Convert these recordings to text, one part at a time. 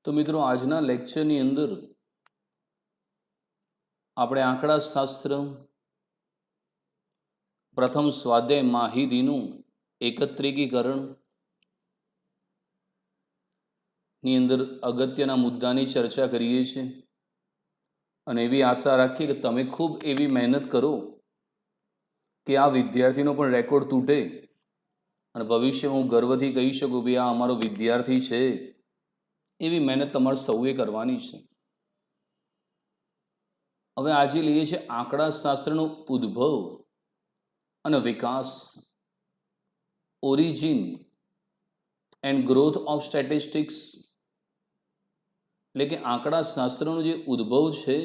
તો મિત્રો આજના લેક્ચરની અંદર આપણે આંકડાશાસ્ત્ર પ્રથમ સ્વાધ્યાય માહિતીનું એકત્રીકરણ ની અંદર અગત્યના મુદ્દાની ચર્ચા કરીએ છીએ અને એવી આશા રાખીએ કે તમે ખૂબ એવી મહેનત કરો કે આ વિદ્યાર્થીનો પણ રેકોર્ડ તૂટે અને ભવિષ્યમાં હું ગર્વથી કહી શકું કે આ અમારો વિદ્યાર્થી છે. એવી મહેનત તમારે સૌએ કરવાની છે. હવે આજે લઈએ છીએ આંકડાશાસ્ત્રનો ઉદ્ભવ અને વિકાસ, origin and growth of statistics. એટલે કે આંકડાશાસ્ત્રનો જે ઉદ્ભવ છે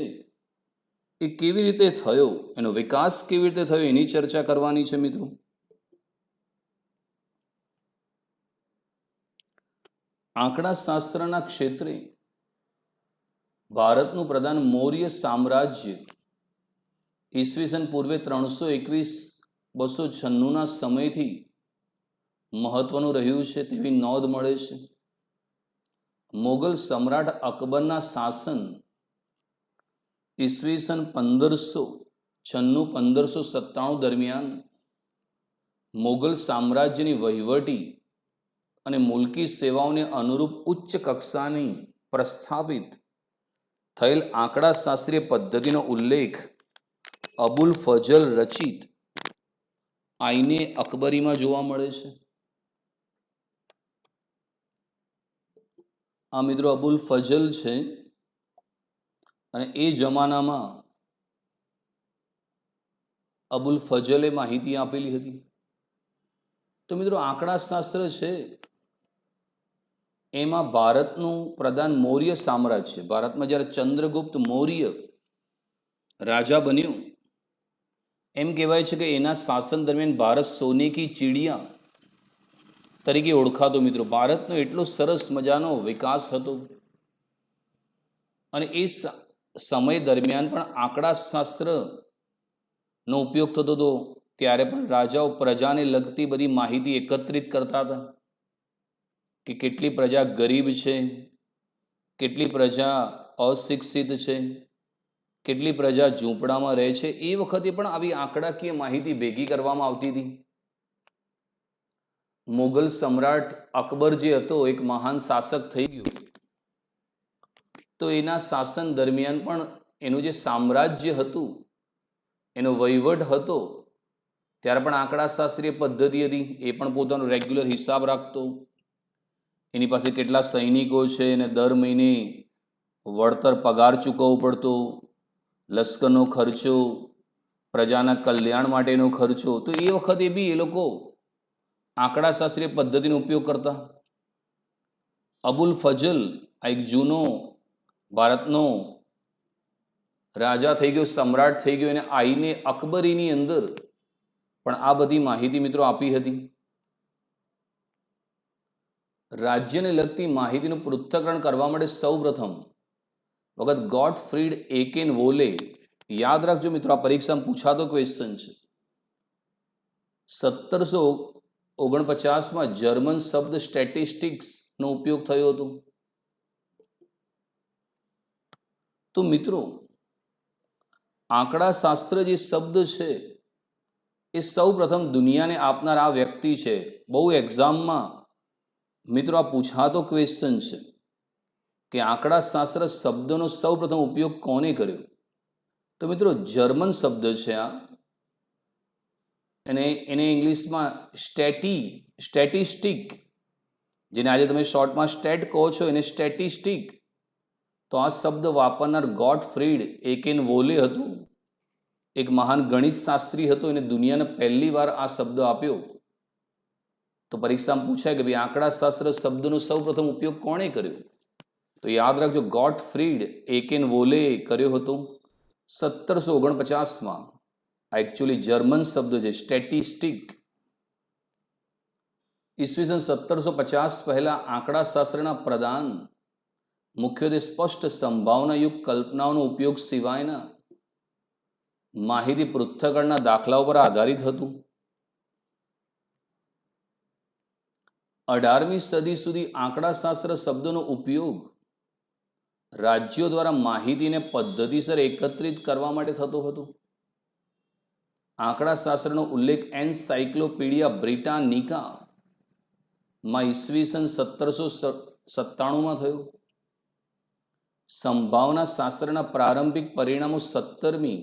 એ કેવી રીતે થયો, એનો વિકાસ કેવી રીતે થયો, એની ચર્ચા કરવાની છે મિત્રો. આંકડાશાસ્ત્રના ક્ષેત્રે ભારતનું પ્રધાન મૌર્ય સામ્રાજ્ય ઈસવીસન પૂર્વે 321-296 સમયથી મહત્વનું રહ્યું છે તેવી નોંધ મળે છે. મોગલ સમ્રાટ અકબરના શાસન ઈસવીસન 1596-1597 દરમિયાન મોગલ સામ્રાજ્યની વહીવટી અને મુલકી સેવાઓને અનુરૂપ ઉચ્ચ કક્ષાની પ્રસ્થાપિત થયેલ આંકડાશાસ્ત્રીય પદ્ધતિનો ઉલ્લેખ અબુલ ફઝલ રચિત આઈને અકબરીમાં જોવા મળે છે. આ મિત્રો અબુલ ફઝલ છે અને એ જમાનામાં અબુલ ફઝલે માહિતી આપેલી હતી. તો મિત્રો આંકડાશાસ્ત્ર છે એમાં ભારતનું પ્રધાન મૌર્ય સામ્રાજ્ય, ભારતમાં જ્યારે ચંદ્રગુપ્ત મૌર્ય રાજા બન્યું એમ કહેવાય છે કે એના શાસન દરમિયાન ભારત સોને કી ચીડિયા તરીકે ઓળખાતો. મિત્રો ભારતનો એટલો સરસ મજાનો વિકાસ હતો અને એ સમય દરમિયાન પણ આંકડાશાસ્ત્રનો ઉપયોગ થતો હતો. ત્યારે પણ રાજાઓ પ્રજાને લગતી બધી માહિતી એકત્રિત કરતા હતા કે કેટલી પ્રજા ગરીબ છે, કેટલી પ્રજા અશિક્ષિત છે, કેટલી પ્રજા ઝૂંપડામાં રહે છે. એ વખતે પણ આવી આંકડાકીય માહિતી ભેગી કરવામાં આવતી હતી. મુગલ સમ્રાટ અકબર જે હતો એક મહાન શાસક થઈ ગયો, તો એના શાસન દરમિયાન પણ એનું જે સામ્રાજ્ય હતું, એનો વહીવટ હતો, ત્યારે પણ આંકડાશાસ્ત્રીય પદ્ધતિ હતી. એ પણ પોતાનો રેગ્યુલર હિસાબ રાખતો. એની પાસે કેટલા સૈનિકો છે અને દર મહિને વળતર પગાર ચૂકવવો પડતો, લશ્કરનો ખર્ચો, પ્રજાના કલ્યાણ માટેનો ખર્ચો. તો એ વખતે બી એ લોકો આંકડાશાસ્ત્રીય પદ્ધતિનો ઉપયોગ કરતા. અબુલ ફઝલ આ એક જૂનો ભારતનો રાજા થઈ ગયો, સમ્રાટ થઈ ગયો, અને આઈને અકબરીની અંદર પણ આ બધી માહિતી મિત્રો આપી હતી. રાજ્યને લગતી માહિતીનું પૃથ્થકરણ કરવા માટે સૌપ્રથમ વખત ગોટફ્રીડ એકેનવોલે, યાદ રાખજો મિત્રો, આ પરીક્ષામાં પૂછાતો ક્વેશ્ચન છે. 1749માં જર્મન શબ્દ સ્ટેટિસ્ટિક્સનો ઉપયોગ થયો હતો. તો મિત્રો આંકડાશાસ્ત્ર જે શબ્દ છે એ સૌ પ્રથમ દુનિયાને આપનાર આ વ્યક્તિ છે. બહુ એક્ઝામમાં મિત્રો આ પૂછાતો ક્વેશ્ચન છે કે આંકડાશાસ્ત્ર શબ્દનો સૌ પ્રથમ ઉપયોગ કોને કર્યો? તો મિત્રો જર્મન શબ્દ છે આ, એને ઇંગ્લિશમાં સ્ટેટિસ્ટિક, જેને આજે તમે શોર્ટમાં સ્ટેટ કહો છો, એને સ્ટેટિસ્ટિક. તો આ શબ્દ વાપરનાર ગોટફ્રીડ એકેનવોલે હતું. એક મહાન ગણિત શાસ્ત્રી હતો. એને દુનિયાને પહેલી વાર આ શબ્દ આપ્યો. તો પરીક્ષામાં પૂછાય કે ભાઈ આંકડાશાસ્ત્ર શબ્દનો સૌ પ્રથમ ઉપયોગ કોણે કર્યો? તો યાદ રાખજો, ગોટફ્રીડ એકેનવોલે કર્યો હતો 1749માં. આ એકચ્યુઅલી જર્મન શબ્દ છે, સ્ટેટિસ્ટિક. ઈસવીસન 1750 પહેલા આંકડાશાસ્ત્રના પ્રદાન મુખ્યત્વે સ્પષ્ટ સંભાવનાયુક્ત કલ્પનાઓનો ઉપયોગ સિવાયના માહિતી પૃથ્થકરણના દાખલાઓ પર આધારિત હતું. 18મી સદી સુધી આંકડાશાસ્ત્ર શબ્દનો ઉપયોગ રાજ્યો દ્વારા માહિતીને પદ્ધતિસર એકત્રિત કરવા માટે થતો હતો. આંકડાશાસ્ત્રનો ઉલ્લેખ એન્સાઇક્લોપીડિયા બ્રિટાનિકા માં ઈસવીસન 1797માં થયો. સંભાવના શાસ્ત્રના પ્રારંભિક પરિણામો 17મી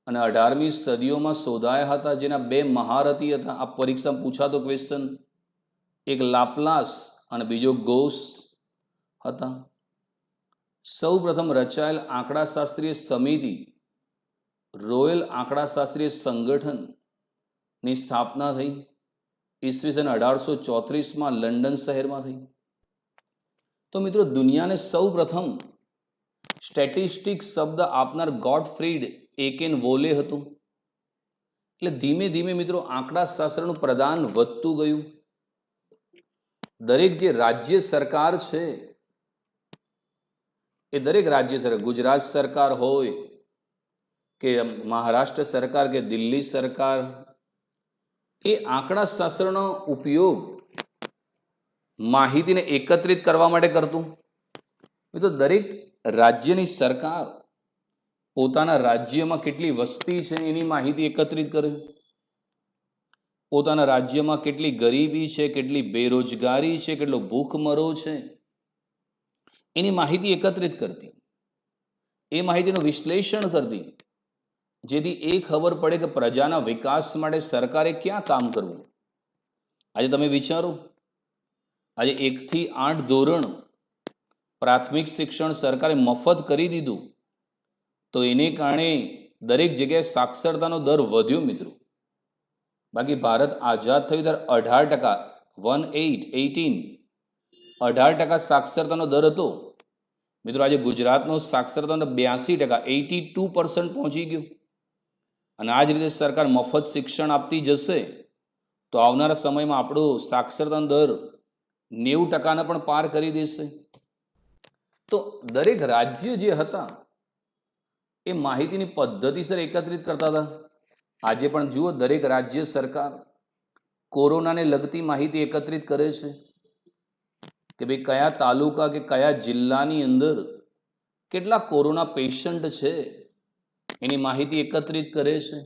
અને 18મી સદીઓમાં શોધાયા હતા, જેના બે મહારથી હતા. આ પરીક્ષામાં પૂછાતો ક્વેશ્ચન, એક લાપ્લાસ અને બીજો ગૌસ હતા. સૌ પ્રથમ રચાયેલ આંકડાશાસ્ત્રીય સમિતિ રોયલ આંકડાશાસ્ત્રીય સંગઠનની સ્થાપના થઈ ઈસવીસન 1834માં લંડન શહેરમાં થઈ. તો મિત્રો, દુનિયાને સૌ પ્રથમ સ્ટેટિસ્ટિક્સ શબ્દ આપનાર ગોટફ્રીડ એકેન વોલે હતું. એટલે ધીમે ધીમે મિત્રો આંકડાશાસ્ત્રનું પ્રદાન વધતું ગયું. દરેક જે રાજ્ય સરકાર છે, એ દરેક રાજ્ય સરકાર, ગુજરાત સરકાર હોય કે મહારાષ્ટ્ર સરકાર કે દિલ્હી સરકાર, એ આંકડાશાસ્ત્રનો ઉપયોગ માહિતીને એકત્રિત કરવા માટે કરતું. મિત્રો, દરેક રાજ્યની સરકાર પોતાના રાજ્યમાં કેટલી વસ્તી છે એની માહિતી એકત્રિત કરે, પોતાના રાજ્યમાં કેટલી ગરીબી છે, કેટલી બેરોજગારી છે, કેટલો ભૂખમરો છે, એની માહિતી એકત્રિત કરતી. એ માહિતીનું વિશ્લેષણ કરતી, જેથી એ ખબર પડે કે પ્રજાના વિકાસ માટે સરકારે ક્યાં કામ કરવું. આજે તમે વિચારો, આજે 1 થી 8 ધોરણ પ્રાથમિક શિક્ષણ સરકારે મફત કરી દીધું, તો એને કારણે દરેક જગ્યાએ સાક્ષરતાનો દર વધ્યો મિત્રો. બાકી ભારત આઝાદ થયું ત્યારે 18% સાક્ષરતાનો દર હતો મિત્રો. આજે ગુજરાતનો સાક્ષરતાનો 82%, 82% પહોંચી ગયો. અને આ જ રીતે સરકાર મફત શિક્ષણ આપતી જશે તો આવનારા સમયમાં આપણો સાક્ષરતાનો દર 90%ને પણ પાર કરી દેશે. તો દરેક રાજ્ય જે હતા એ માહિતીની પદ્ધતિસર એકત્રિત કરતા હતા. આજે પણ જુઓ, દરેક રાજ્ય સરકાર કોરોનાને લગતી માહિતી એકત્રિત કરે છે કે ભાઈ કયા તાલુકા કે કયા જિલ્લાની અંદર કેટલા કોરોના પેશન્ટ છે, એની માહિતી એકત્રિત કરે છે.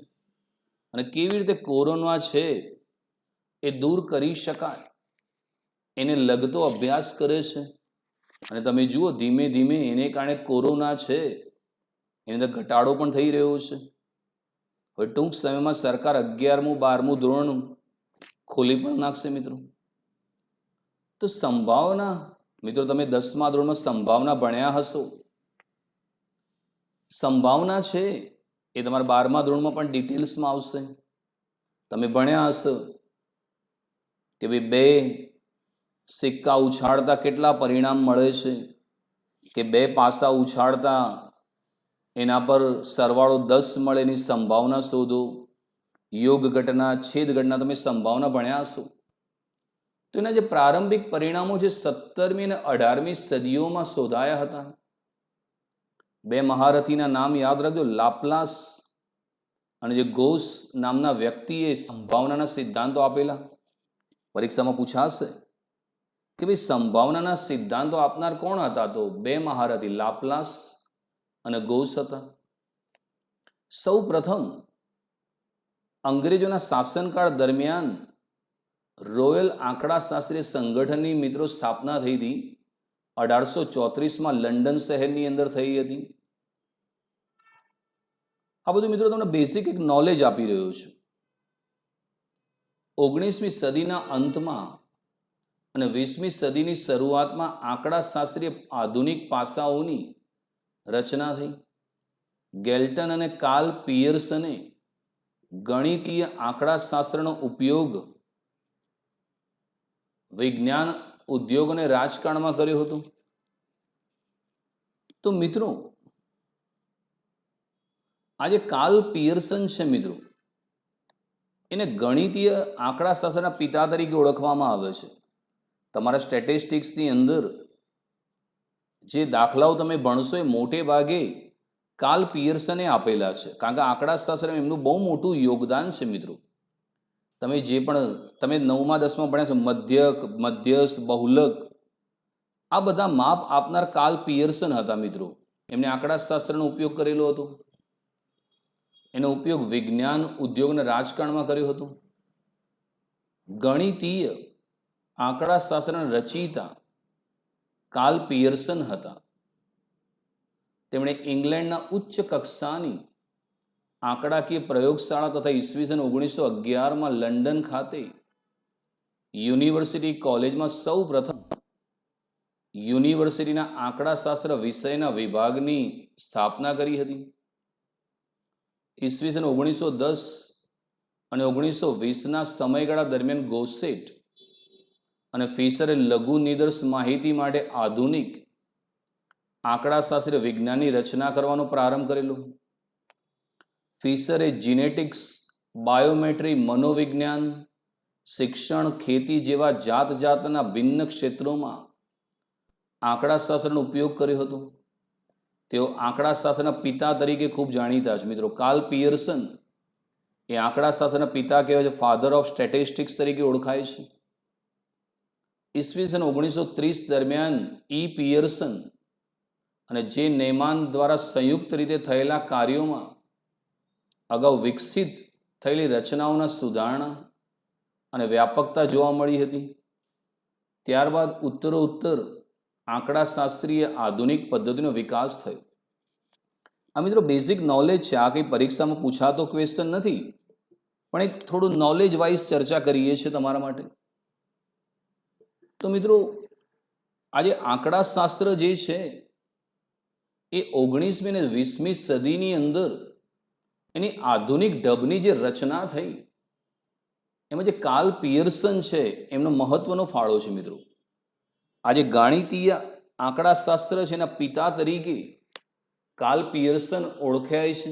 અને કેવી રીતે કોરોના છે એ દૂર કરી શકાય એને લગતો અભ્યાસ કરે છે. અને તમે જુઓ, ધીમે ધીમે એને કારણે કોરોના છે એની અંદર ઘટાડો પણ થઈ રહ્યો છે. હવે ટૂંક સમયમાં સરકાર 11મું 12મું ધોરણ ખોલી પણ નાખશે મિત્રો. તો સંભાવના, મિત્રો તમે 10મા ધોરણમાં સંભાવના ભણ્યા હશો. સંભાવના છે એ તમારા 12મા ધોરણમાં પણ ડિટેલ્સમાં આવશે. તમે ભણ્યા હશો કે ભાઈ 2 સિક્કા ઉછાળતા કેટલા પરિણામ મળે છે, કે 2 પાસા ઉછાળતા એના પર સરવાળો 10 મળે એની સંભાવના શોધો. યોગ ઘટના, છેદ ઘટના તમે સંભાવના ભણ્યા હશો. તો એના જે પ્રારંભિક પરિણામો જે 17મી અને 18મી સદીઓમાં શોધાયા હતા, 2 મહારથીના નામ યાદ રાખજો, લાપ્લાસ અને જે ગૌસ નામના વ્યક્તિએ સંભાવનાના સિદ્ધાંતો આપેલા. પરીક્ષામાં પૂછાશે કે ભાઈ સંભાવનાના સિદ્ધાંતો આપનાર કોણ હતા? તો 2 મહારથી લાપ્લાસ અને ગૌસ હતા. સૌ પ્રથમ અંગ્રેજોના શાસનકાળ દરમિયાન રોયલ આંકડાશાસ્ત્રીય સંગઠનની મિત્રો સ્થાપના થઈ હતી. 1834માં લંડન શહેરની અંદર થઈ હતી. આ બધું મિત્રો તમને બેઝિક એક નોલેજ આપી રહ્યો છું. 19મી સદીના અંતમાં અને 20મી સદીની શરૂઆતમાં આંકડાશાસ્ત્રીય આધુનિક પાસાઓની રચના થઈ. ગેલ્ટન અને કાર્લ પિયર્સને ગણિતીય આંકડાશાસ્ત્રનો ઉપયોગ વિજ્ઞાન, ઉદ્યોગ અને રાજકારણમાં કર્યો હતો. તો મિત્રો, આજે કાર્લ પિયર્સન છે મિત્રો, એને ગણિતીય આંકડાશાસ્ત્રના પિતા તરીકે ઓળખવામાં આવે છે. તમારા સ્ટેટિસ્ટિક્સની અંદર જે દાખલાઓ તમે ભણશો એ મોટે ભાગે કાર્લ પિયર્સને આપેલા છે, કારણ કે આંકડાશાસ્ત્રમાં એમનું બહુ મોટું યોગદાન છે મિત્રો. તમે 9મા 10મા ભણ્યા છો, મધ્યક, મધ્યસ્થ, બહુલક, આ બધા માપ આપનાર કાર્લ પિયર્સન હતા મિત્રો. એમને આંકડાશાસ્ત્રનો ઉપયોગ કરેલો હતો. એનો ઉપયોગ વિજ્ઞાન, ઉદ્યોગ અને રાજકારણમાં કર્યો હતો. ગણિતીય આંકડાશાસ્ત્રના રચયિતા કાર્લ પિયર્સન હતા. તેમણે ઇંગ્લેન્ડના ઉચ્ચ કક્ષાની આંકડાકીય પ્રયોગશાળા તથા ઈસવીસન 1911માં લંડન ખાતે યુનિવર્સિટી કોલેજમાં સૌ પ્રથમ યુનિવર્સિટીના આંકડાશાસ્ત્ર વિષયના વિભાગની સ્થાપના કરી હતી. ઈસવીસન 1910 અને 1920ના સમયગાળા દરમિયાન ગોસેટ અને ફિશરે લઘુ નિદર્શ માહિતી માટે આધુનિક આંકડાશાસ્ત્રીય વિજ્ઞાનની રચના કરવાનો પ્રારંભ કરેલો. ફિશરે જીનેટિક્સ, બાયોમેટ્રી, મનોવિજ્ઞાન, શિક્ષણ, ખેતી જેવા જાત જાતના ભિન્ન ક્ષેત્રોમાં આંકડાશાસ્ત્રનો ઉપયોગ કર્યો હતો. તેઓ આંકડાશાસ્ત્રના પિતા તરીકે ખૂબ જાણીતા છે મિત્રો. કાર્લ પિયર્સન એ આંકડાશાસ્ત્રના પિતા કહેવાય છે, ફાધર ઓફ સ્ટેટિસ્ટિક્સ તરીકે ઓળખાય છે. ઈસવીસન 1930 દરમિયાન પિયર્સન અને જે નેમાન દ્વારા સંયુક્ત રીતે થયેલા કાર્યોમાં અગાઉ વિકસિત થયેલી રચનાઓના સુધારણા અને વ્યાપકતા જોવા મળી હતી. ત્યારબાદ ઉત્તરોત્તર આંકડાશાસ્ત્રીય આધુનિક પદ્ધતિનો વિકાસ થયો. આ મિત્રો બેઝિક નોલેજ છે. આ કંઈ પરીક્ષામાં પૂછાતો ક્વેશ્ચન નથી, પણ એક થોડું નોલેજ વાઇઝ ચર્ચા કરીએ છીએ તમારા માટે. તો મિત્રો આજે આંકડાશાસ્ત્ર જે છે એ 19મી અને 20મી સદીની અંદર એની આધુનિક ઢબની જે રચના થઈ એમાં જે કાર્લ પિયર્સન છે એમનો મહત્વનો ફાળો છે મિત્રો. આજે ગાણિતીય આંકડાશાસ્ત્ર છે એના પિતા તરીકે કાર્લ પિયર્સન ઓળખાય છે.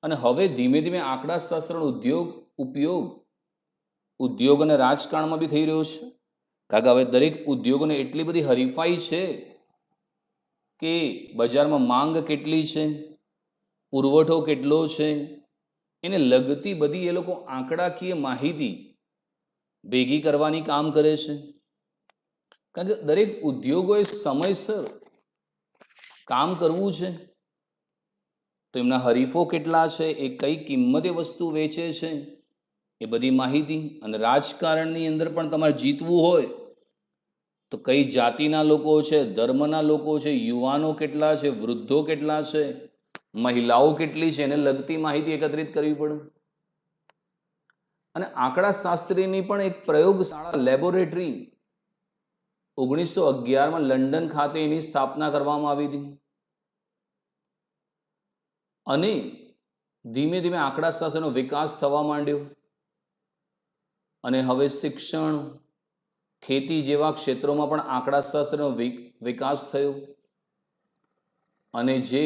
અને હવે ધીમે ધીમે આંકડાશાસ્ત્રનો ઉપયોગ ઉદ્યોગ અને રાજકારણમાં બી થઈ રહ્યો છે. કારણ કે હવે દરેક ઉદ્યોગોને એટલી બધી હરીફાઈ છે કે બજારમાં માંગ કેટલી છે, પુરવઠો કેટલો છે, એને લગતી બધી એ લોકો આંકડાકીય માહિતી ભેગી કરવાની કામ કરે છે. કારણ કે દરેક ઉદ્યોગોએ સમયસર કામ કરવું છે. તો એમના હરીફો કેટલા છે, એ કઈ કિંમતે વસ્તુ વેચે છે, એ બધી માહિતી. અને રાજકારણની અંદર પણ તમારે જીતવું હોય તો કઈ જાતિના લોકો છે, ધર્મના લોકો છે, યુવાનો કેટલા છે, વૃદ્ધો કેટલા છે, મહિલાઓ કેટલી છે, એને લગતી માહિતી એકત્રિત કરવી પડે. અને આંકડાશાસ્ત્રીની પણ એક પ્રયોગશાળા લેબોરેટરી 1911માં લંડન ખાતે એની સ્થાપના કરવામાં આવી હતી. અને ધીમે ધીમે આંકડાશાસ્ત્રનો વિકાસ થવા માંડ્યો. અને હવે શિક્ષણ, ખેતી જેવા ક્ષેત્રોમાં પણ આંકડાશાસ્ત્રનો વિકાસ થયો. અને જે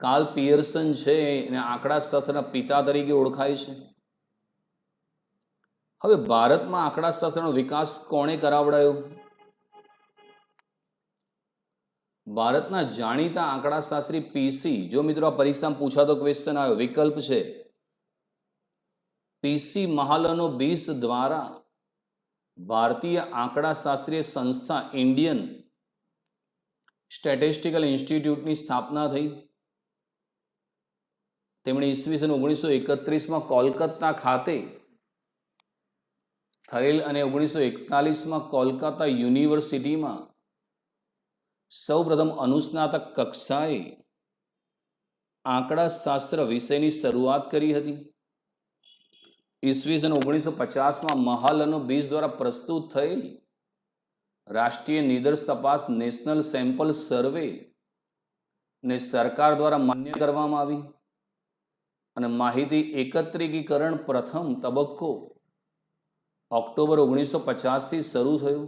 કાર્લ પિયર્સન છે એને આંકડાશાસ્ત્રના પિતા તરીકે ઓળખાય છે. હવે ભારતમાં આંકડાશાસ્ત્રનો વિકાસ કોણે કરાવડાયો? ભારતના જાણીતા આંકડાશાસ્ત્રી પીસી. જો મિત્રો આ પરીક્ષામાં પૂછાતો ક્વેશ્ચન આવ્યો, વિકલ્પ છે પીસી મહાલનોબિસ દ્વારા ભારતીય આંકડાશાસ્ત્રીય સંસ્થા ઇન્ડિયન સ્ટેટિસ્ટિકલ ઇન્સ્ટિટ્યૂટની સ્થાપના થઈ. તેમણે ઈસવીસન 1931માં કોલકાતા ખાતે થયેલ અને 1941માં કોલકાતા યુનિવર્સિટીમાં સૌપ્રથમ અનુસ્નાતક કક્ષાએ આંકડાશાસ્ત્ર વિષયની શરૂઆત કરી હતી. ઈસવીસન 1950માં મહાલનોબિસ દ્વારા પ્રસ્તુત થયેલ રાષ્ટ્રીય નિદર્શ તપાસ નેશનલ સેમ્પલ સર્વે ને સરકાર દ્વારા માન્ય કરવામાં આવી. અને માહિતી એકત્રીકરણ પ્રથમ તબક્કો ઓક્ટોબર 1950થી શરૂ થયો.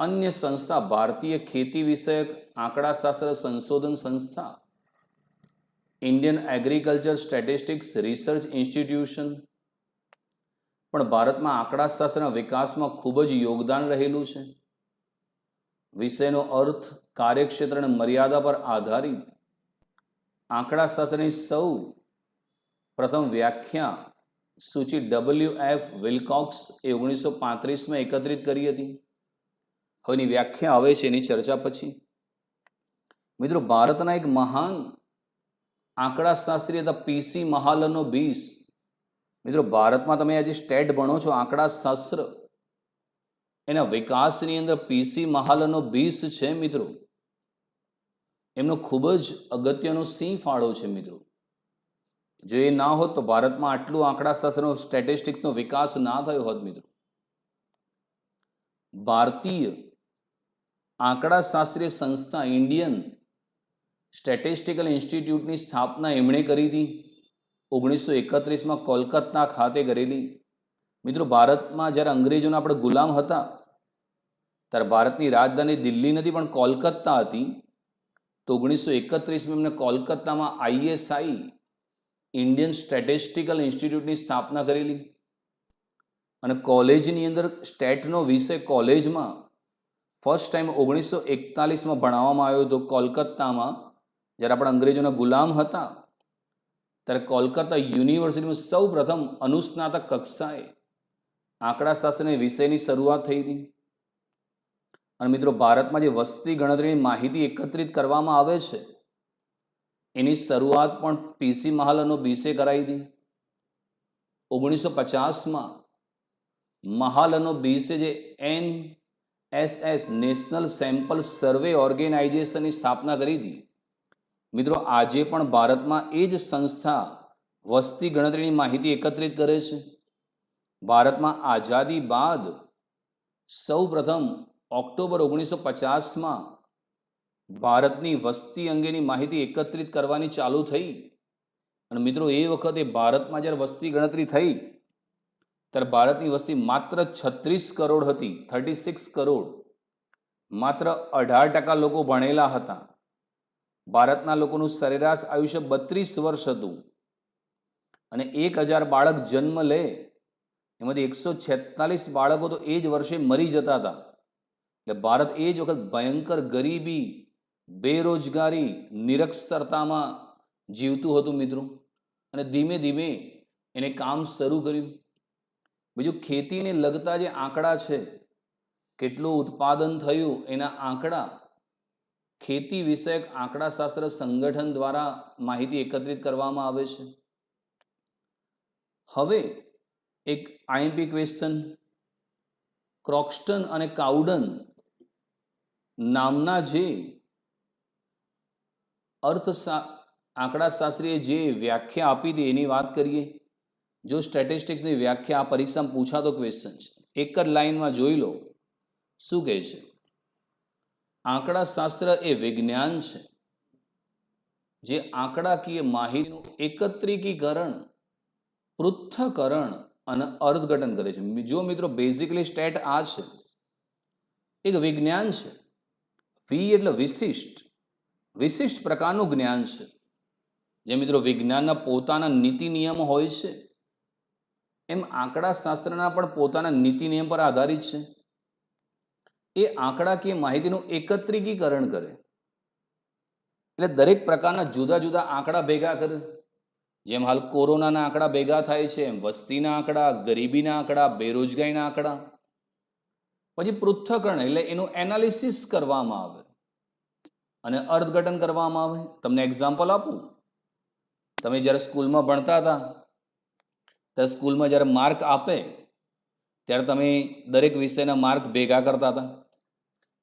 અન્ય સંસ્થા ભારતીય ખેતી વિષયક આંકડાશાસ્ત્ર સંશોધન સંસ્થા Indian agriculture statistics research institution પણ ભારતમાં આંકડાશાસ્ત્રના વિકાસમાં ખૂબ જ યોગદાન રહેલું છે. વિષયનો અર્થ, કાર્યક્ષેત્ર અને મર્યાદા પર આધારિત આંકડાશાસ્ત્રની સૌ પ્રથમ વ્યાખ્યા સૂચિ WF વિલ્કોક્સ એ 1935માં એકત્રિત કરી હતી. હવેની વ્યાખ્યા આવે છે એની ચર્ચા પછી. મિત્રો, ભારતના એક મહાન આંકડાશાસ્ત્રી હતા પીસી મહાલનોબિસ. મિત્રો, ભારતમાં તમે આજે સ્ટેટ ભણો છો આંકડાશાસ્ત્ર, એના વિકાસની અંદર પીસી મહાલનોબિસ છે મિત્રો. એમનો ખૂબ જ અગત્યનો સિંહ ફાળો છે મિત્રો. જો એ ના હોત તો ભારતમાં આટલું આંકડાશાસ્ત્રનો સ્ટેટિસ્ટિક્સનો વિકાસ ના થયો હોત મિત્રો. ભારતીય આંકડાશાસ્ત્રીય સંસ્થા ઇન્ડિયન સ્ટેટિસ્ટિકલ ઇન્સ્ટિટ્યૂટની સ્થાપના એમણે કરી હતી 1931માં કોલકાતા ખાતે કરેલી. મિત્રો, ભારતમાં જ્યારે અંગ્રેજોના આપણે ગુલામ હતા ત્યારે ભારતની રાજધાની દિલ્હી નથી પણ કોલકાતા હતી. તો 1931માં એમને કોલકાતામાં આઈએસઆઈ ઇન્ડિયન સ્ટેટિસ્ટિકલ ઇન્સ્ટિટ્યૂટની સ્થાપના કરેલી. અને કોલેજની અંદર સ્ટેટનો વિષય કોલેજમાં ફર્સ્ટ ટાઈમ 1941માં ભણાવવામાં આવ્યો હતો કોલકાતામાં. જ્યારે આપણે અંગ્રેજોના ગુલામ હતા ત્યારે કોલકાતા યુનિવર્સિટીમાં સૌ પ્રથમ અનુસ્નાતક કક્ષાએ આંકડાશાસ્ત્રના વિષયની શરૂઆત થઈ હતી. અને મિત્રો, ભારતમાં જે વસ્તી ગણતરીની માહિતી એકત્રિત કરવામાં આવે છે એની શરૂઆત પણ પીસી મહાલનોબિસે કરાવી હતી. 1950માં મહાલનોબિસે જે NSS નેશનલ સેમ્પલ સર્વે ઓર્ગેનાઇઝેશનની સ્થાપના કરી હતી. મિત્રો, આજે પણ ભારતમાં એ જ સંસ્થા વસ્તી ગણતરીની માહિતી એકત્રિત કરે છે. ભારતમાં આઝાદી બાદ સૌ પ્રથમ ઓક્ટોબર 1950માં ભારતની વસ્તી અંગેની માહિતી એકત્રિત કરવાની ચાલુ થઈ. અને મિત્રો, એ વખતે ભારતમાં જ્યારે વસ્તી ગણતરી થઈ ત્યારે ભારતની વસ્તી માત્ર 36 કરોડ હતી, 36 કરોડ. માત્ર 18% લોકો ભણેલા હતા. ભારતના લોકોનું સરેરાશ આયુષ્ય 32 વર્ષ હતું. અને 1000 બાળક જન્મ લે એમાંથી 146 બાળકો તો એ જ વર્ષે મરી જતા હતા. એટલે ભારત એ જ વખત ભયંકર ગરીબી, બેરોજગારી, નિરક્ષરતામાં જીવતું હતું મિત્રો. અને ધીમે ધીમે એને કામ શરૂ કર્યું. બીજું, ખેતીને લગતા જે આંકડા છે, કેટલું ઉત્પાદન થયું એના આંકડા ખેતી વિષયક આંકડાશાસ્ત્ર સંગઠન દ્વારા માહિતી એકત્રિત કરવામાં આવે છે. હવે એક આઈએમપી ક્વેશ્ચન, ક્રોક્સ્ટન અને કાઉડન નામના જે આંકડાશાસ્ત્રીએ જે વ્યાખ્યા આપી હતી એની વાત કરીએ. જો સ્ટેટિસ્ટિક્સની વ્યાખ્યા આ પરીક્ષામાં પૂછાતો ક્વેશ્ચન છે, એક જ લાઈનમાં જોઈ લો શું કહે છે. આંકડાશાસ્ત્ર એ વિજ્ઞાન છે જે આંકડાકીય માહિતીનું એકત્રીકરણ, પૃથ્થકરણ અને અર્થઘટન કરે છે. જો મિત્રો, બેઝિકલી સ્ટેટ આ છે, એક વિજ્ઞાન છે. વી એટલે વિશિષ્ટ, વિશિષ્ટ પ્રકારનું જ્ઞાન છે. જે મિત્રો વિજ્ઞાનના પોતાના નીતિ નિયમો હોય છે એમ આંકડાશાસ્ત્રના પણ પોતાના નીતિ નિયમ પર આધારિત છે. એ આંકડાકીય માહિતીનું એકત્રીકરણ કરે. એટલે દરેક પ્રકારના જુદા જુદા આંકડા ભેગા કરે. જેમ હાલ કોરોનાના આંકડા ભેગા થાય છે એમ વસ્તીના આંકડા, ગરીબીના આંકડા, બેરોજગારીના આંકડા. પછી પૃથ્થકરણ એટલે એનું એનાલિસિસ કરવામાં આવે અને અર્થઘટન કરવામાં આવે. તમને એક્ઝામ્પલ આપું. તમે જ્યારે સ્કૂલમાં ભણતા હતા ત્યારે સ્કૂલમાં જ્યારે માર્ક આપે ત્યારે તમે દરેક વિષયના માર્ક ભેગા કરતા હતા.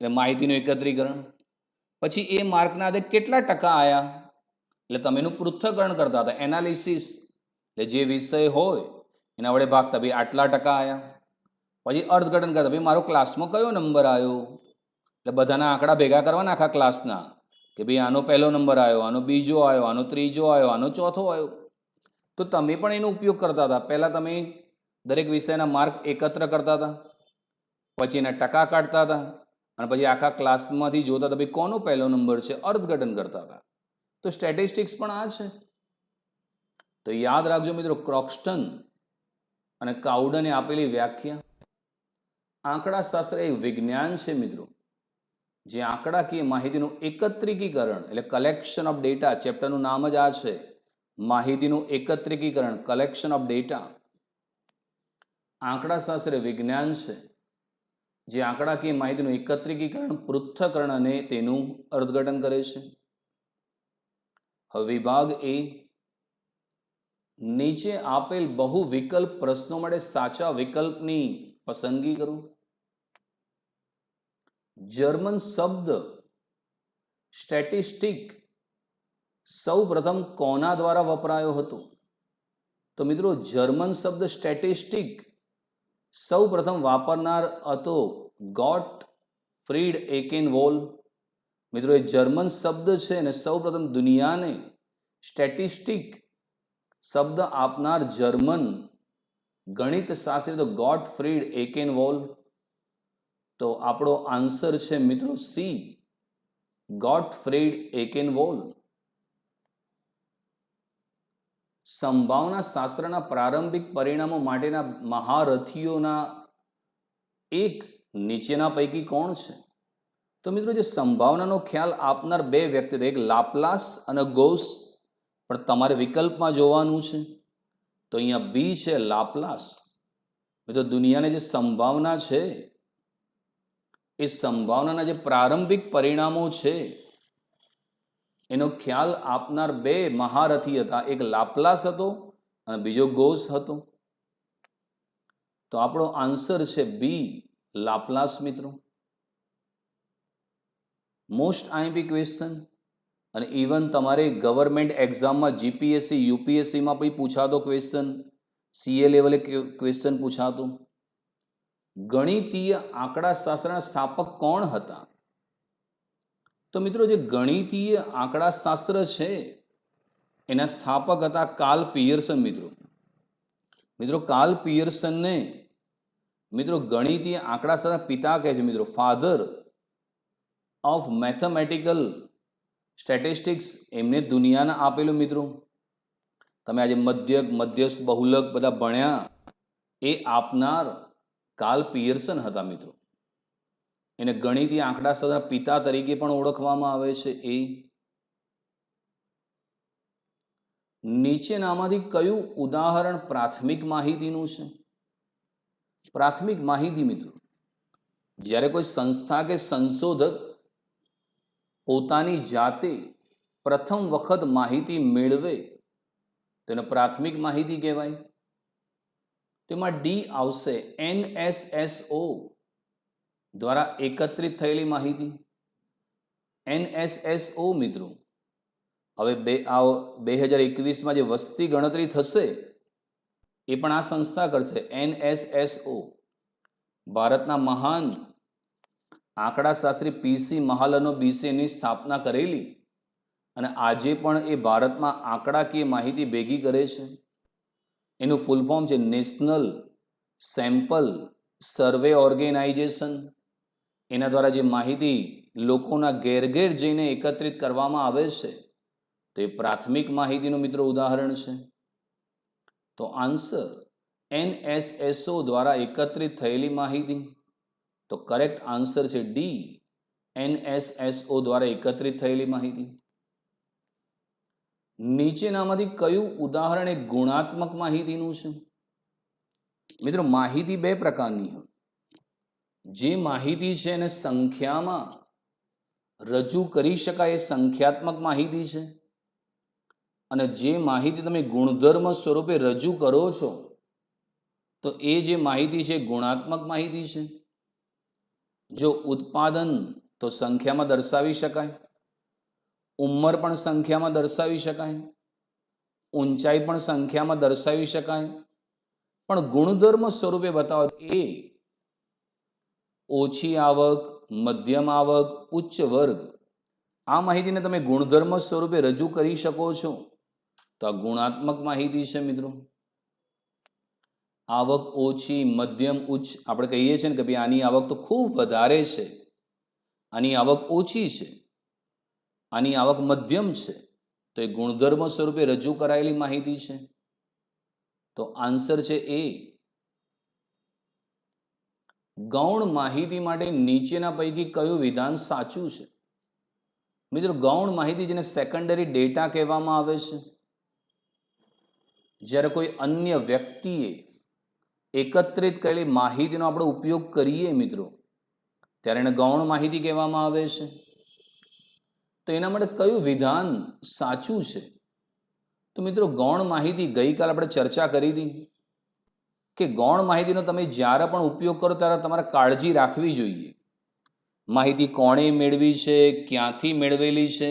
એટલે માહિતીનું એકત્રીકરણ. પછી એ માર્કના આધારે કેટલા ટકા આવ્યા એટલે તમે એનું પૃથ્થકરણ કરતા હતા, એનાલિસિસ. એટલે જે વિષય હોય એના વડે ભાગતા, ભાઈ આટલા ટકા આવ્યા. પછી અર્થઘટન કરતા, ભાઈ મારો ક્લાસમાં કયો નંબર આવ્યો. એટલે બધાના આંકડા ભેગા કરવાના આખા ક્લાસના, કે ભાઈ આનો પહેલો નંબર આવ્યો, આનો બીજો આવ્યો, આનો ત્રીજો આવ્યો, આનો ચોથો આવ્યો. તો તમે પણ એનો ઉપયોગ કરતા હતા. પહેલાં તમે દરેક વિષયના માર્ક એકત્ર કરતા હતા, પછી એના ટકા કાઢતા હતા અને પછી આખા ક્લાસમાંથી જોતા હતા ભાઈ કોનો પહેલો નંબર છે, અર્થઘટન કરતા હતા. તો સ્ટેટિસ્ટિક્સ પણ આ છે. તો યાદ રાખજો મિત્રો, ક્રોક્સ્ટન અને કાઉડને આપેલી વ્યાખ્યા. આંકડાશાસ્ત્ર એ વિજ્ઞાન છે મિત્રો જે આંકડાકીય માહિતીનું એકત્રીકરણ એટલે કલેક્શન ઓફ ડેટા, ચેપ્ટરનું નામ જ આ છે, માહિતીનું એકત્રીકરણ, કલેક્શન ઓફ ડેટા. આંકડાશાસ્ત્ર વિજ્ઞાન છે જે આંકડાકીય માહિતીનું એકત્રીકરણ, પૃથ્થકરણ અને તેનું અર્થઘટન કરે છે. હવે વિભાગ એ, નીચે આપેલ બહુ વિકલ્પ પ્રશ્નો માટે સાચા વિકલ્પની પસંદગી કરો. જર્મન શબ્દ સ્ટેટિસ્ટિક સૌ પ્રથમ કોના દ્વારા વપરાયો હતો? તો મિત્રો જર્મન શબ્દ સ્ટેટિસ્ટિક સૌ પ્રથમ વાપરનાર હતો ગોટફ્રીડ એકેનવોલ. મિત્રો એ જર્મન શબ્દ છે અને સૌ પ્રથમ દુનિયાને સ્ટેટિસ્ટિક શબ્દ આપનાર જર્મન ગણિત શાસ્ત્રી તો ગોટફ્રીડ એકેનવોલ. તો આપણો આન્સર છે મિત્રો સી, ગોટફ્રીડ એકેનવોલ. સંભાવના શાસ્ત્રના પ્રારંભિક પરિણામો માટેના મહારથીઓના એક નીચેના પૈકી કોણ છે? તો મિત્રો જે સંભાવનાનો ખ્યાલ આપનાર બે વ્યક્તિ, એક લાપ્લાસ અને ગૌસ, પણ તમારે વિકલ્પમાં જોવાનું છે. તો અહીંયા બી છે લાપ્લાસ. મિત્રો દુનિયાની જે સંભાવના છે એ સંભાવનાના જે પ્રારંભિક પરિણામો છે એનો ખ્યાલ આપનાર બે મહારથી હતા, એક લાપ્લાસ હતો અને બીજો ગૌસ હતો. તો આપણો આન્સર છે બી, લાપ્લાસ. મિત્રો મોસ્ટ આઈએમપી ક્વેશ્ચન અને ઇવન તમારે ગવર્મેન્ટ એક્ઝામમાં જીપીએસસી યુપીએસસીમાં પણ પૂછાતો ક્વેશ્ચન, સીએ લેવલે ક્વેશ્ચન પૂછાતો. ગણિતીય આંકડાશાસ્ત્રના સ્થાપક કોણ હતા? તો મિત્રો જે ગણિતીય આંકડાશાસ્ત્ર છે એના સ્થાપક હતા કાર્લ પિયર્સન. મિત્રો કાર્લ પિયર્સનને મિત્રો ગણિતીય આંકડાશાસ્ત્રના પિતા કહે છે. મિત્રો ફાધર ઓફ મેથેમેટિકલ સ્ટેટિસ્ટિક્સ એમને દુનિયાને આપેલું. મિત્રો તમે આજે મધ્યક, મધ્યસ્થ, બહુલક બધા ભણ્યા, એ આપનાર કાર્લ પિયર્સન હતા. મિત્રો એને ગણિતીય આંકડાશાસ્ત્રના પિતા તરીકે પણ ઓળખવામાં આવે છે. એ નીચેનામાંથી કયું ઉદાહરણ પ્રાથમિક માહિતીનું છે? પ્રાથમિક માહિતી મિત્રો જ્યારે કોઈ સંસ્થા કે સંશોધક પોતાની જાતે પ્રથમ વખત માહિતી મેળવે તેને પ્રાથમિક માહિતી કહેવાય. તેમાં ડી આવશે, એનએસએસઓ દ્વારા એકત્રિત થયેલી માહિતી. એનએસએસઓ મિત્રો હવે 2021માં જે વસ્તી ગણતરી થશે એ પણ આ સંસ્થા કરશે. એનએસએસઓ ભારતના મહાન આંકડાશાસ્ત્રી પીસી મહાલનોબિસેની સ્થાપના કરેલી અને આજે પણ એ ભારતમાં આંકડાકીય માહિતી ભેગી કરે છે. એનું ફૂલ ફોર્મ છે નેશનલ સેમ્પલ સર્વે ઓર્ગેનાઇઝેશન. એના દ્વારા જે માહિતી લોકોના ઘેર ઘેર જઈને એકત્રિત કરવામાં આવે છે તો એ પ્રાથમિક માહિતીનું મિત્રો ઉદાહરણ છે. તો આન્સર એનએસએસઓ દ્વારા એકત્રિત થયેલી માહિતી. તો કરેક્ટ આન્સર છે ડી, એનએસએસઓ દ્વારા એકત્રિત થયેલી માહિતી. નીચેનામાંથી કયું ઉદાહરણ એક ગુણાત્મક માહિતીનું છે? મિત્રો માહિતી બે પ્રકારની હોય. જે માહિતી છે એને સંખ્યામાં રજૂ કરી શકાય એ સંખ્યાત્મક માહિતી છે, અને જે માહિતી તમે ગુણધર્મ સ્વરૂપે રજૂ કરો છો તો એ જે માહિતી છે ગુણાત્મક માહિતી છે. જો ઉત્પાદન તો સંખ્યામાં દર્શાવી શકાય, ઉંમર પણ સંખ્યામાં દર્શાવી શકાય, ઊંચાઈ પણ સંખ્યામાં દર્શાવી શકાય, પણ ગુણધર્મ સ્વરૂપે બતાવો એ ઓછી આવક, મધ્યમ આવક, ઉચ્ચ વર્ગ, આ માહિતીને તમે ગુણધર્મ સ્વરૂપે રજૂ કરી શકો છો તો આ ગુણાત્મક માહિતી છે. મિત્રો આવક ઓછી, મધ્યમ, ઉચ્ચ આપણે કહીએ છીએ ને કે ભાઈ આની આવક તો ખૂબ વધારે છે, આની આવક ઓછી છે, આની આવક મધ્યમ છે, તો એ ગુણધર્મ સ્વરૂપે રજૂ કરાયેલી માહિતી છે. તો આન્સર છે એ. ગૌણ માહિતી માટે નીચેના પૈકી કયું વિધાન સાચું છે? મિત્રો ગૌણ માહિતી જેને સેકન્ડરી ડેટા કહેવામાં આવે છે, જ્યારે કોઈ અન્ય વ્યક્તિએ એકત્રિત કરેલી માહિતીનો આપણે ઉપયોગ કરીએ મિત્રો ત્યારે એને ગૌણ માહિતી કહેવામાં આવે છે. તો એના માટે કયું વિધાન સાચું છે? તો મિત્રો, ગૌણ માહિતી ગઈકાલ આપણે ચર્ચા કરી હતી કે ગૌણ માહિતીનો તમે જ્યારે પણ ઉપયોગ કરો ત્યારે તમારે કાળજી રાખવી જોઈએ. માહિતી કોણે મેળવી છે, ક્યાંથી મેળવેલી છે,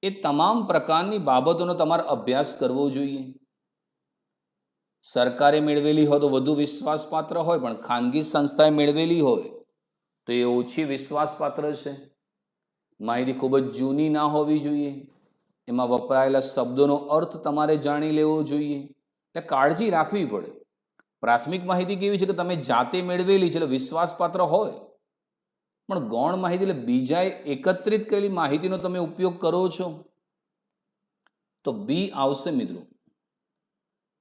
એ તમામ પ્રકારની બાબતોનો તમારે અભ્યાસ કરવો જોઈએ. સરકારે મેળવેલી હોય તો વધુ વિશ્વાસપાત્ર હોય, પણ ખાનગી સંસ્થાએ મેળવેલી હોય તો એ ઓછી વિશ્વાસપાત્ર છે. માહિતી ખૂબ જ જૂની ના હોવી જોઈએ. એમાં વપરાયેલા શબ્દોનો અર્થ તમારે જાણી લેવો જોઈએ. એટલે કાળજી રાખવી પડે. પ્રાથમિક માહિતી કેવી છે કે તમે જાતે મેળવેલી છે એટલે વિશ્વાસપાત્ર હોય, પણ ગૌણ માહિતી એટલે બીજાએ એકત્રિત કરેલી માહિતીનો તમે ઉપયોગ કરો છો. તો બી આવશે મિત્રો.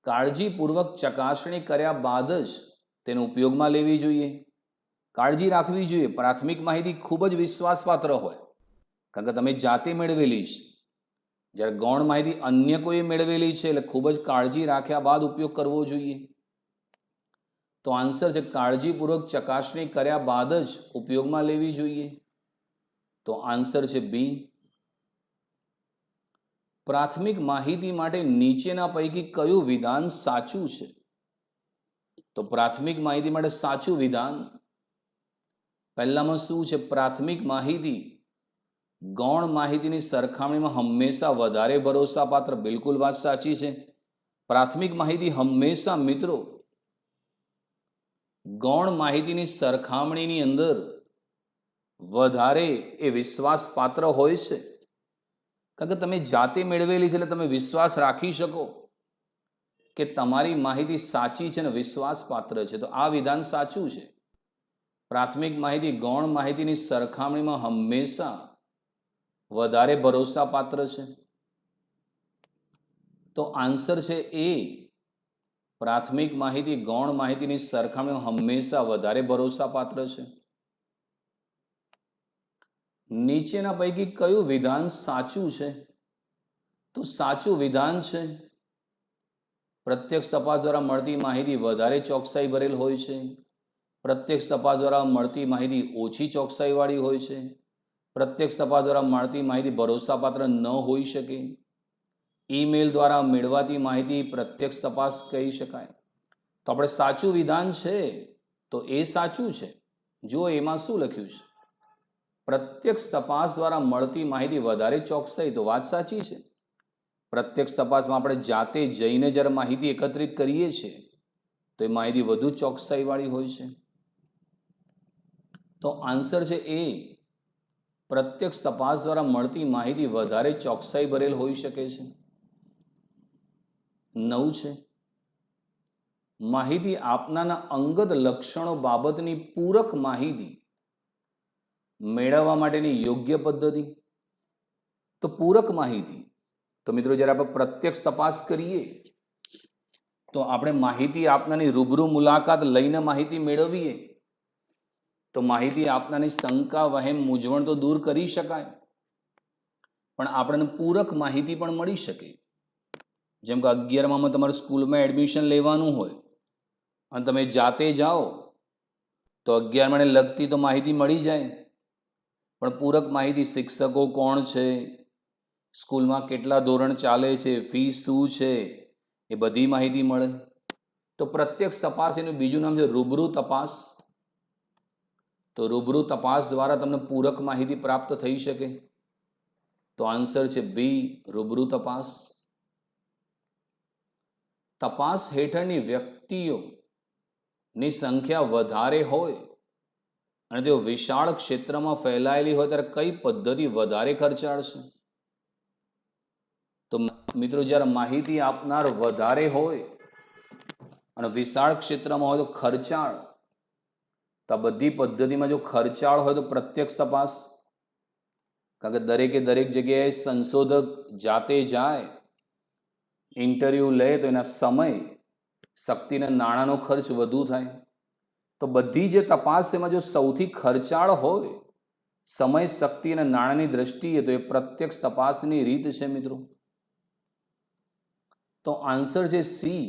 કાળજીપૂર્વક ચકાસણી કર્યા બાદ જ તેનો ઉપયોગમાં લેવી જોઈએ. કાળજી રાખવી જોઈએ. પ્રાથમિક માહિતી ખૂબ જ વિશ્વાસપાત્ર હોય કારણ કે તમે જાતે મેળવેલી છે, જ્યારે ગૌણ માહિતી અન્ય કોઈ મેળવેલી છે એટલે ખૂબ જ કાળજી રાખ્યા બાદ ઉપયોગ કરવો જોઈએ. તો આન્સર છે કાળજીપૂર્વક ચકાસણી કર્યા બાદ જ ઉપયોગમાં લેવી જોઈએ. તો આન્સર છે બી. પ્રાથમિક માહિતી માટે નીચેના પૈકી કયું વિધાન સાચું છે? તો પ્રાથમિક માહિતી માટે સાચું વિધાન પહેલામાં શું છે? પ્રાથમિક માહિતી ગૌણ માહિતીની સરખામણીમાં હંમેશા વધારે ભરોસાપાત્ર. બિલકુલ વાત સાચી છે. પ્રાથમિક માહિતી હંમેશા મિત્રો ગૌણ માહિતીની સરખામણીની અંદર વધારે એ વિશ્વાસપાત્ર હોય છે કારણ કે તમે જાતે મેળવેલી છે એટલે તમે વિશ્વાસ રાખી શકો કે તમારી માહિતી સાચી છે અને વિશ્વાસપાત્ર છે. તો આ વિધાન સાચું છે. પ્રાથમિક માહિતી ગૌણ માહિતીની સરખામણીમાં હંમેશા વધારે ભરોસાપાત્ર છે. તો આન્સર છે એ. પ્રાથમિક માહિતી ગૌણ માહિતીની સરખામણીમાં હંમેશા વધારે ભરોસાપાત્ર છે. નીચેના પૈકી કયું વિધાન સાચું છે? તો સાચું વિધાન છે પ્રત્યક્ષ તપાસ દ્વારા મળતી માહિતી વધારે ચોકસાઈ ભરેલ હોય છે. પ્રત્યક્ષ તપાસ દ્વારા મળતી માહિતી ઓછી ચોકસાઈવાળી હોય છે. પ્રત્યક્ષ તપાસ દ્વારા મળતી માહિતી ભરોસાપાત્ર ન હોઈ શકે. ઈમેલ દ્વારા મેળવાતી માહિતી પ્રત્યક્ષ તપાસ કહી શકાય. તો આપણે સાચું વિધાન છે તો એ સાચું છે. જુઓ એમાં શું લખ્યું છે? પ્રત્યક્ષ તપાસ દ્વારા મળતી માહિતી વધારે ચોકસાઈ. તો વાત સાચી છે. પ્રત્યક્ષ તપાસમાં આપણે જાતે જઈને જ્યારે માહિતી એકત્રિત કરીએ છીએ તો એ માહિતી વધુ ચોકસાઈવાળી હોય છે. તો આન્સર છે એ. પ્રત્યક્ષ તપાસ દ્વારા મળતી માહિતી વધારે ચોકસાઈ ભરેલ હોઈ શકે છે. 9 છે માહિતી આપનારના અંગત લક્ષણો બાબતની પૂરક માહિતી મેળવવા માટેની યોગ્ય પદ્ધતિ. તો પૂરક માહિતી તો મિત્રો જ્યારે આપણે પ્રત્યક્ષ તપાસ કરીએ તો આપણે માહિતી આપનારની રૂબરૂ મુલાકાત લઈને માહિતી મેળવીએ તો માહિતી આપનારની શંકા વહેમ મૂંઝવણ તો દૂર કરી શકાય, પણ આપણને પૂરક માહિતી પણ મળી શકે. જેમ કે 11માં તમારે સ્કૂલમાં એડમિશન લેવાનું હોય અને તમે જાતે જાઓ તો 11માને લગતી તો માહિતી મળી જાય, પણ પૂરક માહિતી શિક્ષકો કોણ છે, સ્કૂલમાં કેટલા ધોરણ ચાલે છે, ફીસ શું છે, એ બધી માહિતી મળે. તો પ્રત્યક્ષ તપાસ એનું બીજું નામ છે રૂબરૂ તપાસ. તો રૂબરૂ તપાસ દ્વારા તમને પૂરક માહિતી પ્રાપ્ત થઈ શકે. તો આન્સર છે બી, રૂબરૂ તપાસ. તપાસ હેઠળની વ્યક્તિઓની સંખ્યા વધારે હોય અને તેઓ વિશાળ ક્ષેત્રમાં ફેલાયેલી હોય ત્યારે કઈ પદ્ધતિ વધારે ખર્ચાળ છે? તો મિત્રો જ્યારે માહિતી આપનાર વધારે હોય અને વિશાળ ક્ષેત્રમાં હોય તો ખર્ચાળ. તો આ બધી પદ્ધતિમાં જો ખર્ચાળ હોય તો પ્રત્યક્ષ તપાસ, કારણ કે દરેકે દરેક જગ્યાએ સંશોધક જાતે જાય, ઇન્ટરવ્યૂ લે તો એના સમય, શક્તિના નાણાંનો ખર્ચ વધુ થાય. તો બધી જે તપાસ એમાં જો સૌથી ખર્ચાળ હોય સમય, શક્તિ અને નાણાંની દ્રષ્ટિએ તો એ પ્રત્યક્ષ તપાસની રીત છે મિત્રો. તો આન્સર છે સી,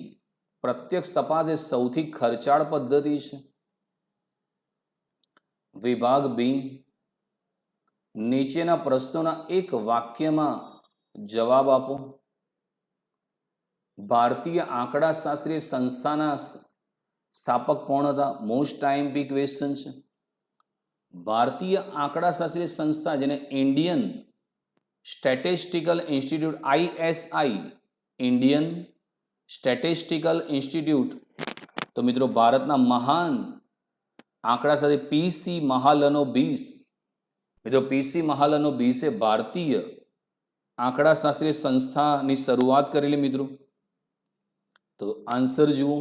પ્રત્યક્ષ તપાસ એ સૌથી ખર્ચાળ પદ્ધતિ છે. વિભાગ બી, નીચેના પ્રશ્નોના એક વાક્યમાં જવાબ આપો. ભારતીય આંકડાશાસ્ત્રીય સંસ્થાના સ્થાપક કોણ હતા? મોસ્ટ આઈએમપી ક્વેશ્ચન છે. ભારતીય આંકડાશાસ્ત્રીય સંસ્થા, જેને Indian statistical institute ISI, Indian statistical institute, તો મિત્રો ભારતના મહાન આંકડાશાસ્ત્રી પીસી મહાલનોબિસ. મિત્રો પીસી મહાલનોબિસે ભારતીય આંકડાશાસ્ત્રીય સંસ્થાની શરૂઆત કરેલી. મિત્રો તો આન્સર જુઓ.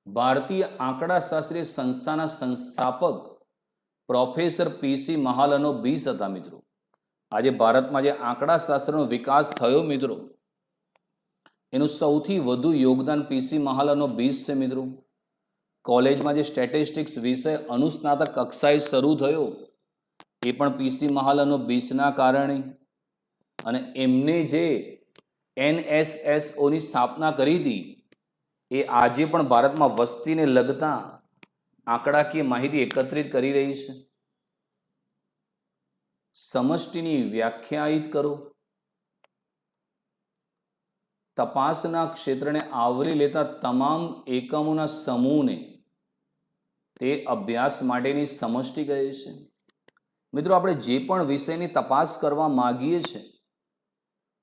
ભારતીય આંકડાશાસ્ત્રીય સંસ્થાના સંસ્થાપક પ્રોફેસર પીસી મહાલનોબિસ હતા. મિત્રો આજે ભારતમાં જે આંકડાશાસ્ત્રનો વિકાસ થયો મિત્રો, એનું સૌથી વધુ યોગદાન પીસી મહાલનોબિસ છે. મિત્રો કોલેજમાં જે સ્ટેટિસ્ટિક્સ વિષય અનુસ્નાતક કક્ષાએ શરૂ થયો એ પણ પીસી મહાલનોબિસના કારણે, અને એમને જે એનએસએસઓની સ્થાપના કરી હતી એ આજે પણ ભારતમાં વસ્તીને લગતા આંકડાકીય માહિતી એકત્રિત કરી રહી છે. સમષ્ટિની વ્યાખ્યાયિત કરો. તપાસના ક્ષેત્રને આવરી લેતા તમામ એકમોના સમૂહને તે અભ્યાસ માટેની સમષ્ટિ કહે છે. મિત્રો આપણે જે પણ વિષયની તપાસ કરવા માંગીએ છીએ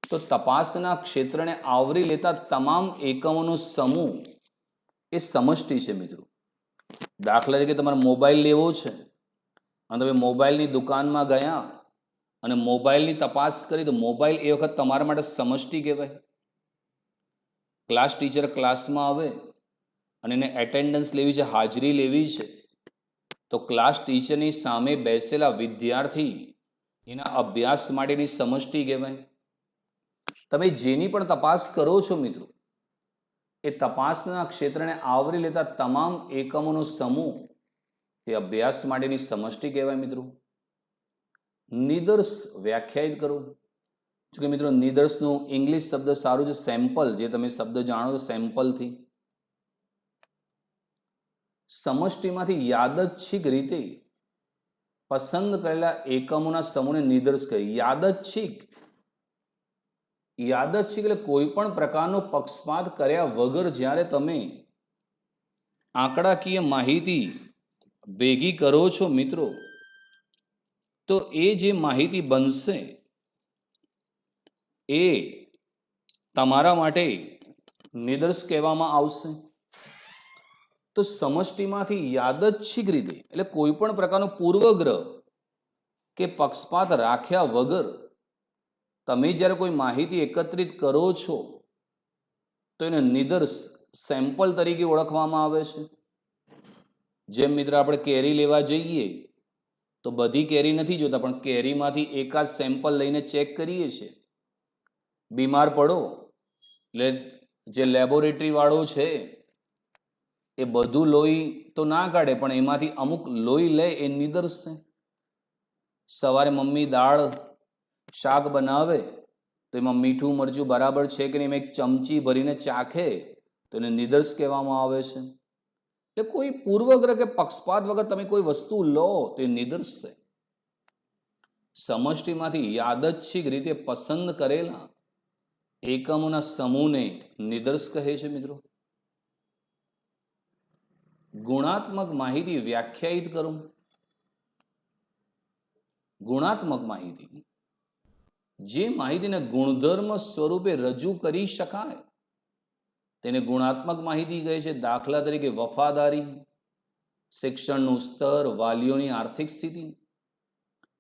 તો તપાસના ક્ષેત્રને આવરી લેતા તમામ એકમોનો સમૂહ એ સમષ્ટિ છે. મિત્રો દાખલા તરીકે તમારે મોબાઈલ લેવો છે અને તમે મોબાઈલની દુકાનમાં ગયા અને મોબાઈલની તપાસ કરી, તો મોબાઈલ એ વખત તમારા માટે સમષ્ટિ કહેવાય. ક્લાસ ટીચર ક્લાસમાં આવે અને એને એટેન્ડન્સ લેવી છે, હાજરી લેવી છે, તો ક્લાસ ટીચરની સામે બેસેલા વિદ્યાર્થી એના અભ્યાસ માટેની સમષ્ટિ કહેવાય. તમે જેની પણ તપાસ કરો છો મિત્રો, એ તપાસના ક્ષેત્રને આવરી લેતા તમામ એકમોનો સમૂહ તે અભ્યાસ માટેની સમષ્ટિ કહેવાય. મિત્રો નિદર્શ વ્યાખ્યાયિત કરો. જો કે મિત્રો નિદર્શનું ઇંગ્લિશ શબ્દ સારું છે સેમ્પલ, જે તમે શબ્દ જાણો છો સેમ્પલથી. સમષ્ટિમાંથી યાદચ્છિક રીતે પસંદ કરેલા એકમોના સમૂહને નિદર્શ કહે. યાદચ્છિક એટલે કોઈ પણ પ્રકારનો પક્ષપાત કર્યા વગર જ્યારે તમે આંકડાકીય માહિતી ભેગી કરો છો મિત્રો, તો એ જે માહિતી બનશે એ તમારા માટે નિદર્શ કહેવામાં આવશે. તો સમષ્ટિમાંથી યાદચ્છિક રીતે એટલે કોઈ પણ પ્રકારનો પૂર્વગ્રહ કે પક્ષપાત રાખ્યા વગર તમે જ્યારે કોઈ માહિતી એકત્રિત કરો છો તો એને નિદર્શ સેમ્પલ તરીકે ઓળખવામાં આવે છે. જેમ મિત્ર આપણે કેરી લેવા જઈએ તો બધી કેરી નથી જોતા, પણ કેરીમાંથી એકાદ સેમ્પલ લઈને ચેક કરીએ છીએ. બીમાર પડો એટલે જે લેબોરેટરી વાળો છે એ બધું લોહી તો ના કાઢે, પણ એમાંથી અમુક લોહી લે એ નિદર્શ છે. સવારે મમ્મી દાળ શાક બનાવે તો એમાં મીઠું મરચું બરાબર છે કે નહીં, એમાં એક ચમચી ભરીને ચાખે તો એને નિદર્શ કહેવામાં આવે છે. એટલે કોઈ પૂર્વગ્રહ કે પક્ષપાત વગર તમે કોઈ વસ્તુ લો તો એ નિદર્શ છે. સમષ્ટિમાંથી યાદચ્છિક રીતે પસંદ કરેલા એકમોના સમૂહને નિદર્શ કહે છે. મિત્રો ગુણાત્મક માહિતી વ્યાખ્યાયિત કરો. ગુણાત્મક માહિતી જે માહિતીને ગુણધર્મ સ્વરૂપે રજૂ કરી શકાય તેને ગુણાત્મક માહિતી કહે છે. દાખલા તરીકે વફાદારી, શિક્ષણનું સ્તર, વાલીઓની આર્થિક સ્થિતિ.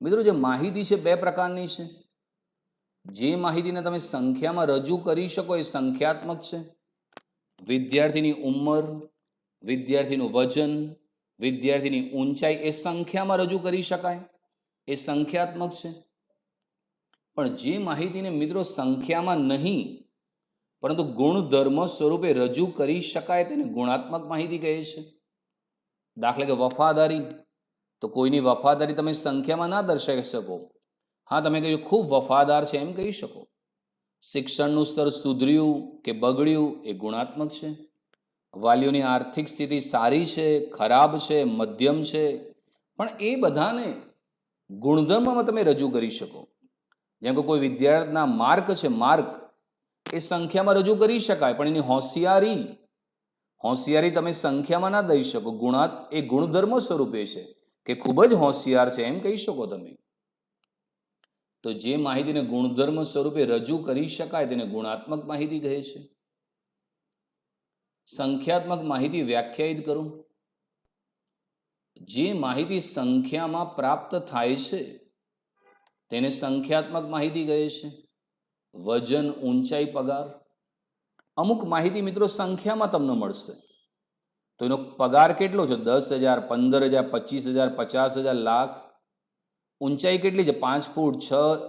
મિત્રો જે માહિતી છે બે પ્રકારની છે. જે માહિતીને તમે સંખ્યામાં રજૂ કરી શકો એ સંખ્યાત્મક છે. વિદ્યાર્થીની ઉંમર, વિદ્યાર્થીનું વજન, વિદ્યાર્થીની ઊંચાઈ એ સંખ્યામાં રજૂ કરી શકાય, એ સંખ્યાત્મક છે. પણ જે માહિતીને મિત્રો સંખ્યામાં નહીં પરંતુ ગુણધર્મ સ્વરૂપે રજૂ કરી શકાય તેને ગુણાત્મક માહિતી કહે છે. દાખલા કે વફાદારી, તો કોઈની વફાદારી તમે સંખ્યામાં ના દર્શાવી શકો. હા, તમે કહ્યું ખૂબ વફાદાર છે એમ કહી શકો. શિક્ષણનું સ્તર સુધર્યું કે બગડ્યું એ ગુણાત્મક છે. વાલીઓની આર્થિક સ્થિતિ સારી છે, ખરાબ છે, મધ્યમ છે, પણ એ બધાને ગુણધર્મમાં તમે રજૂ કરી શકો. જેમ કે કોઈ વિદ્યાર્થીના માર્ક છે, માર્ક એ સંખ્યામાં રજૂ કરી શકાય, પણ એની હોશિયારી તમે સંખ્યામાં ના દઈ શકો. એ ગુણધર્મ સ્વરૂપે છે કે ખૂબ જ હોશિયાર છે એમ કહી શકો તમે. તો જે માહિતીને ગુણધર્મ સ્વરૂપે રજૂ કરી શકાય તેને ગુણાત્મક માહિતી કહે છે. સંખ્યાત્મક માહિતી વ્યાખ્યાયિત કરું. જે માહિતી સંખ્યામાં પ્રાપ્ત થાય છે તેને સંખ્યાત્મક માહિતી કહે છે. વજન, ઊંચાઈ, પગાર. અમુક માહિતી મિત્રો સંખ્યામાં તમને મળશે તો એનો પગાર કેટલો છે? 10,000, 15,000, 25,000, 50,000, લાખ. ઊંચાઈ કેટલી છે? 5 ફૂટ 6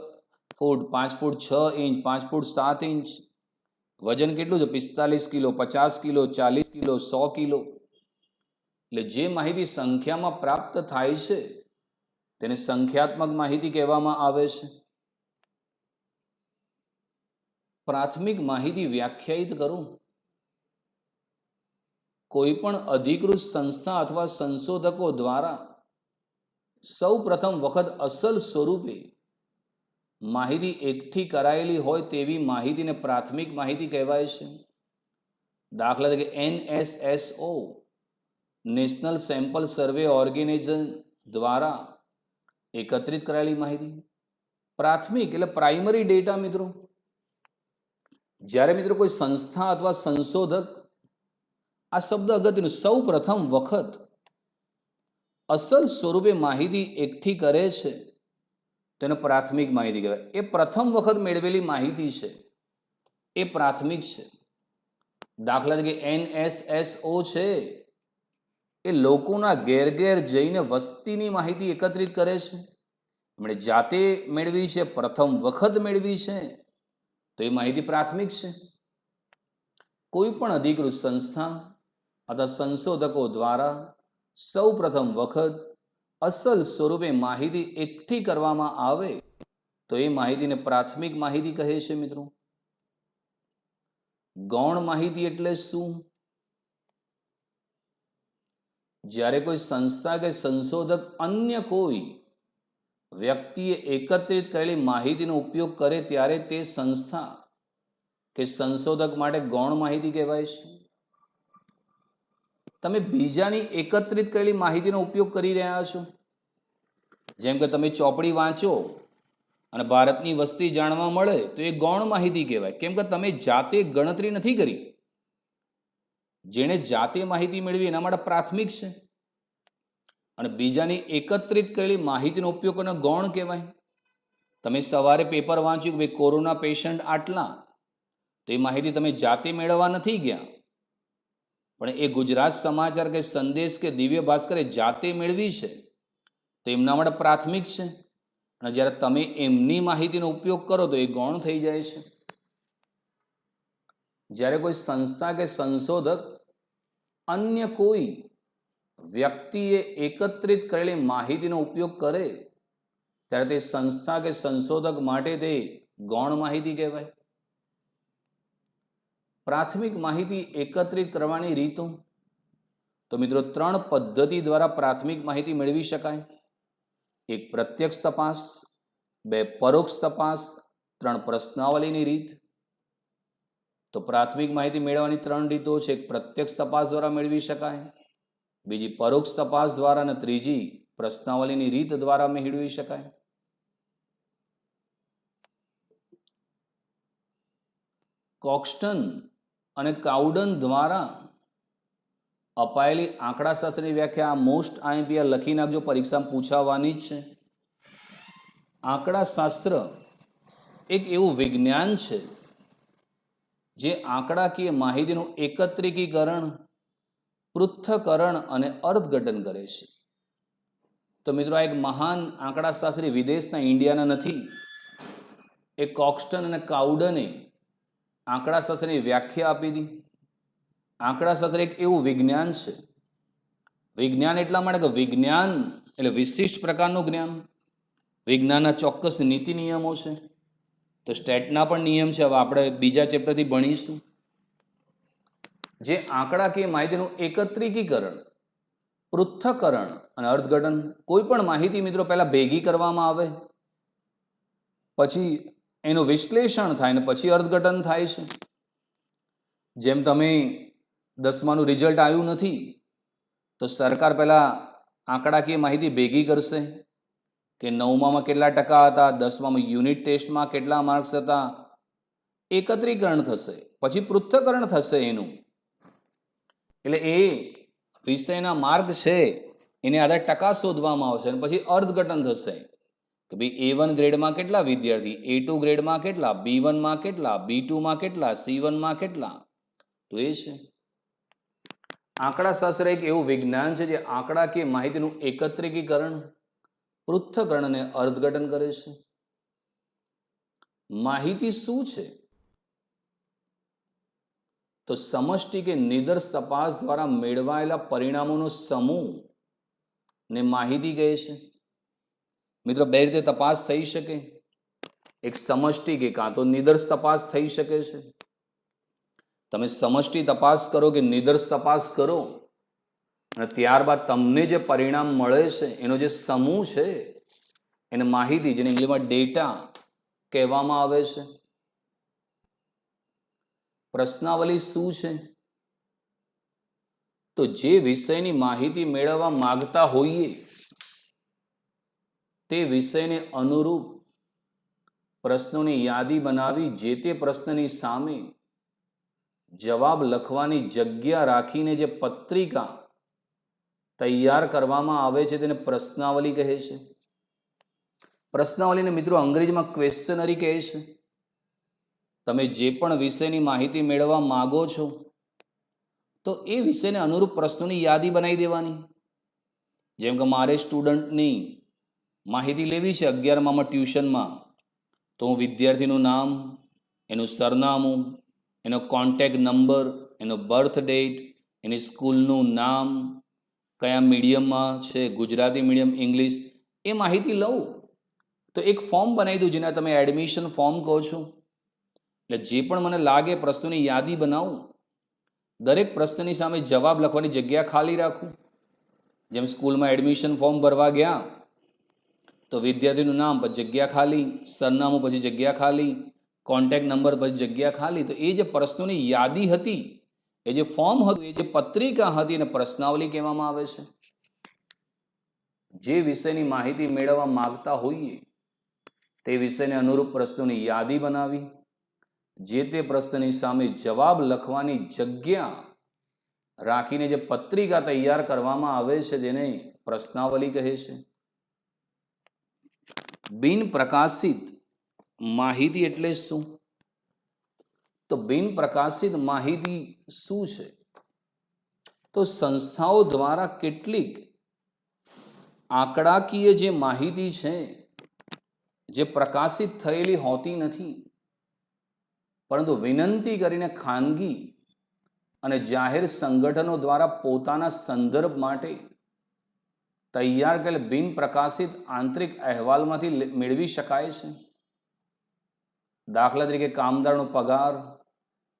ફૂટ, 5 ફૂટ 6 ઇંચ, 5 ફૂટ 7 ઇંચ. વજન કેટલું છે? 45 કિલો, 50 કિલો, 40 કિલો, 100 કિલો. એટલે જે માહિતી સંખ્યામાં પ્રાપ્ત થાય છે તેને સંખ્યાત્મક માહિતી કહેવામાં આવે છે. પ્રાથમિક માહિતી વ્યાખ્યાયિત કરું. કોઈ પણ અધિકૃત સંસ્થા અથવા સંશોધકો દ્વારા સૌ પ્રથમ વખત અસલ સ્વરૂપે માહિતી એકઠી કરાયેલી હોય તેવી માહિતીને પ્રાથમિક માહિતી કહેવાય છે. દાખલા તરીકે NSSO, નેશનલ સેમ્પલ સર્વે ઓર્ગેનાઇઝેશન દ્વારા એકત્રિત કરાયેલી માહિતી. પ્રાથમિક એટલે પ્રાઇમરી ડેટા મિત્રો. જ્યારે મિત્રો કોઈ સંસ્થા અથવા સંશોધક, આ શબ્દ અગત્યનું, સૌ પ્રથમ વખત અસલ સ્વરૂપે માહિતી એકઠી કરે છે તેને પ્રાથમિક માહિતી કહેવાય. એ પ્રથમ વખત મેળવેલી માહિતી છે એ પ્રાથમિક છે. દાખલા તરીકે NSSO છે એ લોકોના ઘેર ઘેર જઈને વસ્તીની માહિતી એકત્રિત કરે છે. એમણે જાતે મેળવી છે, પ્રથમ વખત મેળવી છે, તો એ માહિતી પ્રાથમિક છે. કોઈ પણ અધિકૃત સંસ્થા અથવા સંશોધકો દ્વારા સૌ પ્રથમ વખત અસલ સ્વરૂપે માહિતી એકઠી કરવામાં આવે તો એ માહિતીને પ્રાથમિક માહિતી કહે છે મિત્રો. ગૌણ માહિતી એટલે શું? જ્યારે કોઈ સંસ્થા કે સંશોધક અન્ય કોઈ વ્યક્તિએ એકત્રિત કરેલી માહિતીનો ઉપયોગ કરે ત્યારે તે સંસ્થા કે સંશોધક માટે ગૌણ માહિતી કહેવાય છે. તમે બીજાની એકત્રિત કરેલી માહિતીનો ઉપયોગ કરી રહ્યા છો. જેમ કે તમે ચોપડી વાંચો અને ભારતની વસ્તી જાણવા મળે તો એ ગૌણ માહિતી કહેવાય. કેમ કે તમે જાતે ગણતરી નથી કરી. જેણે જાતે માહિતી મેળવી એના માટે પ્રાથમિક છે. અને બીજાની એકત્રિત કરેલી માહિતીનો ઉપયોગ કરીને ગૌણ કહેવાય. તમે સવારે પેપર વાંચ્યું કે ભાઈ કોરોના પેશન્ટ આટલા, તો એ માહિતી તમે જાતે મેળવવા નથી ગયા, પણ એ ગુજરાત સમાચાર કે સંદેશ કે દિવ્ય ભાસ્કરે જાતે મેળવી છે તો એમના માટે પ્રાથમિક છે. અને જ્યારે તમે એમની માહિતીનો ઉપયોગ કરો તો એ ગૌણ થઈ જાય છે. જ્યારે કોઈ સંસ્થા કે સંશોધક અન્ય કોઈ વ્યક્તિએ એકત્રિત કરેલી માહિતીનો ઉપયોગ કરે ત્યારે તે સંસ્થા કે સંશોધક માટે તે ગૌણ માહિતી કહેવાય. પ્રાથમિક માહિતી એકત્રિત કરવાની રીતો તો મિત્રો 3 પદ્ધતિ દ્વારા પ્રાથમિક માહિતી મેળવી શકાય. 1 પ્રત્યક્ષ તપાસ, 2 પરોક્ષ તપાસ, 3 પ્રશ્નાવલીની રીત. તો પ્રાથમિક માહિતી મેળવવાની 3 રીતો છે. 1 પ્રત્યક્ષ તપાસ દ્વારા મેળવી શકાય, બીજી પરોક્ષ તપાસ દ્વારા અને ત્રીજી પ્રશ્નાવલીની રીત દ્વારા મેળવી શકાય. કોક્સ્ટન અને કાઉડન દ્વારા અપાયેલી આંકડાશાસ્ત્રની વ્યાખ્યા મોસ્ટ આઈએમપી લખી નાખજો, પરીક્ષામાં પૂછાવાની જ છે. આંકડાશાસ્ત્ર એક એવું વિજ્ઞાન છે જે આંકડાકીય માહિતીનું એકત્રીકરણ, પૃથ્થકરણ અને અર્થઘટન કરે છે. તો મિત્રો આ એક મહાન આંકડાશાસ્ત્રી વિદેશના, ઇન્ડિયાના નથી, એ કોક્સ્ટન અને કાઉડને આંકડાશાસ્ત્રની વ્યાખ્યા આપી હતી. આંકડાશાસ્ત્ર એક એવું વિજ્ઞાન છે. વિજ્ઞાન એટલા માટે કે વિજ્ઞાન એટલે વિશિષ્ટ પ્રકારનું જ્ઞાન. વિજ્ઞાનના ચોક્કસ નીતિ નિયમો છે. તો સ્ટેટના પણ નિયમ છે, હવે આપણે બીજા ચેપ્ટરથી ભણીશું. જે આંકડાકીય માહિતીનું એકત્રીકરણ, પૃથ્થકરણ અને અર્થઘટન. કોઈ પણ માહિતી મિત્રો પહેલા ભેગી કરવામાં આવે, પછી એનું વિશ્લેષણ થાય ને પછી અર્થઘટન થાય છે. જેમ તમે 10માનું રિઝલ્ટ આવ્યું નથી તો સરકાર પહેલા આંકડાકીય માહિતી ભેગી કરશે કે 9મામાં કેટલા ટકા હતા, 10મામાં યુનિટ ટેસ્ટમાં કેટલા માર્ક્સ હતા. એકત્રીકરણ થશે, પછી પૃથ્થકરણ થશે એનું. એટલે એ વિષયના માર્ક છે એને આધારે ટકા શોધવામાં આવશે અને પછી અર્થઘટન થશે કે ભાઈ A1 ગ્રેડમાં કેટલા વિદ્યાર્થી, A2 ગ્રેડમાં કેટલા, B1માં કેટલા, B2માં કેટલા, C1માં કેટલા. તો એ છે આંકડાશાસ્ત્ર. એક એવું વિજ્ઞાન છે જે આંકડાકીય માહિતીનું એકત્રીકરણ, પૃથ્થકરણ અને અર્થઘટન કરે છે. માહિતી શું છે? તો સમષ્ટિ કે નિદર્શ તપાસ દ્વારા મેળવાયેલા પરિણામોનો સમૂહ ને માહિતી કહે છે. મિત્રો, બે રીતે તપાસ થઈ શકે. એક સમષ્ટિ કે કાં તો નિદર્શ તપાસ થઈ શકે છે. તમે સમષ્ટિ તપાસ કરો કે નિદર્શ તપાસ કરો અને ત્યારબાદ તમને જે પરિણામ મળે છે એનો જે સમૂહ છે એને માહિતી, જેને ઇંગ્લિશમાં ડેટા કહેવામાં આવે છે. પ્રશ્નાવલી શું છે? તો જે વિષયની માહિતી મેળવવા માંગતા હોઈએ તે વિષયને અનુરૂપ પ્રશ્નોની યાદી બનાવી જે તે પ્રશ્નની સામે જવાબ લખવાની જગ્યા રાખીને જે પત્રિકા તૈયાર કરવામાં આવે છે તેને પ્રશ્નાવલી કહે છે. પ્રશ્નાવલીને મિત્રો અંગ્રેજીમાં ક્વેશ્ચનરી કહે છે. તમે જે પણ વિષયની માહિતી મેળવવા માંગો છો તો એ વિષયને અનુરૂપ પ્રશ્નોની યાદી બનાવી દેવાની. જેમ કે મારે સ્ટુડન્ટની માહિતી લેવી છે 11મામાં ટ્યુશનમાં, તો હું વિદ્યાર્થીનું નામ, એનું સરનામું, એનો કોન્ટેક્ટ નંબર, એનો બર્થ ડેટ, એની સ્કૂલનું નામ, કયા મીડિયમમાં છે, ગુજરાતી મીડિયમ, ઇંગ્લિશ, એ માહિતી લઉં તો એક ફોર્મ બનાવી દઉં જેને તમે એડમિશન ફોર્મ કહો છો. એટલે જે પણ મને લાગે પ્રશ્નોની યાદી બનાવું, દરેક પ્રશ્નની સામે જવાબ લખવાની જગ્યા ખાલી રાખું. જેમ સ્કૂલમાં એડમિશન ફોર્મ ભરવા ગયા તો વિદ્યાર્થીનું નામ પછી જગ્યા ખાલી, સરનામું પછી જગ્યા ખાલી, કોન્ટેક્ટ નંબર પછી જગ્યા ખાલી. તો એ જે પ્રશ્નોની યાદી હતી, એ જે ફોર્મ હતું, એ જે પત્રિકા હતી એને પ્રશ્નાવલી કહેવામાં આવે છે. જે વિષયની માહિતી મેળવવા માંગતા હોઈએ તે વિષયને અનુરૂપ પ્રશ્નોની યાદી બનાવી જે તે પ્રશ્નની સામે જવાબ લખવાની જગ્યા રાખીને જે પત્રિકા તૈયાર કરવામાં આવે છે તેને પ્રશ્નાવલી કહે છે. બિન પ્રકાશિત માહિતી એટલે શું? તો બિન પ્રકાશિત માહિતી શું છે? તો સંસ્થાઓ દ્વારા કેટલીક આંકડાકીય જે માહિતી છે જે પ્રકાશિત થયેલી હોતી નથી, પરંતુ વિનંતી કરીને ખાનગી અને જાહેર સંગઠનો દ્વારા પોતાના સંદર્ભ માટે તૈયાર કરેલ બિન પ્રકાશિત આંતરિક અહેવાલમાંથી મેળવી શકાય છે. દાખલા તરીકે કામદારનો પગાર,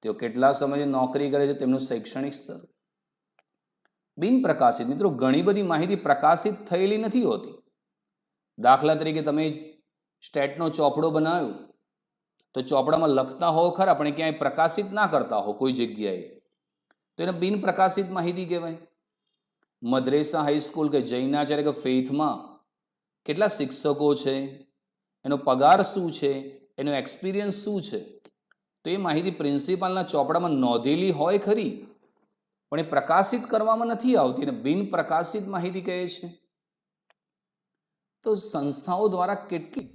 તેઓ કેટલા સમયથી નોકરી કરે છે, તેમનું શૈક્ષણિક સ્તર. બિન પ્રકાશિત મિત્રો ઘણી બધી માહિતી પ્રકાશિત થયેલી નથી હોતી. દાખલા તરીકે તમે સ્ટેટનો ચોપડો બનાવ્યો તો ચોપડામાં લખતા હો ખરા પણ ક્યાંય પ્રકાશિત ના કરતા હો કોઈ જગ્યાએ, તો એને બિન પ્રકાશિત માહિતી કહેવાય. મદ્રેસા હાઈસ્કૂલ કે જૈનાચાર્ય કે ફેથમાં કેટલા શિક્ષકો છે, એનો પગાર શું છે, એનો એક્સપિરિયન્સ શું છે, તો એ માહિતી પ્રિન્સિપાલના ચોપડામાં નોંધેલી હોય ખરી પણ એ પ્રકાશિત કરવામાં નથી આવતી, એને બિન પ્રકાશિત માહિતી કહે છે. તો સંસ્થાઓ દ્વારા કેટલીક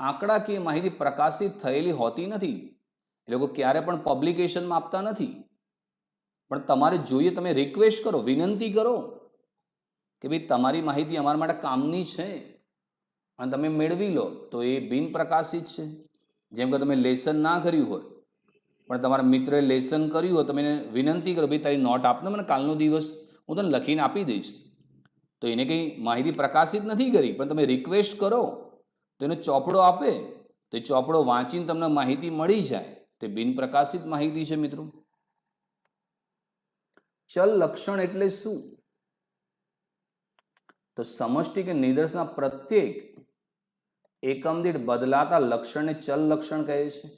આંકડાકીય માહિતી પ્રકાશિત થયેલી હોતી નથી. એ લોકો ક્યારે પણ પબ્લિકેશનમાં આપતા નથી, પણ તમારે જોઈએ તમે રિક્વેસ્ટ કરો, વિનંતી કરો કે ભાઈ તમારી માહિતી અમારા માટે કામની છે અને તમે મેળવી લો, તો એ બિન પ્રકાશિત છે. જેમ કે તમે લેસન ના કર્યું હોય પણ તમારા મિત્રએ લેસન કર્યું હોય, તમે એને વિનંતી કરો ભાઈ તારી નોટ આપને, મને કાલનો દિવસ હું તને લખીને આપી દઈશ, તો એને કંઈ માહિતી પ્રકાશિત નથી કરી પણ તમે રિક્વેસ્ટ કરો તો એને ચોપડો આપે, તો એ ચોપડો વાંચીને તમને માહિતી મળી જાય, તે બિન પ્રકાશિત માહિતી છે. મિત્રો, ચલ લક્ષણ એટલે શું? તો સમષ્ટિ કે નિદર્શના પ્રત્યેક એકમ દીઠ બદલાતા લક્ષણને ચલ લક્ષણ કહે છે.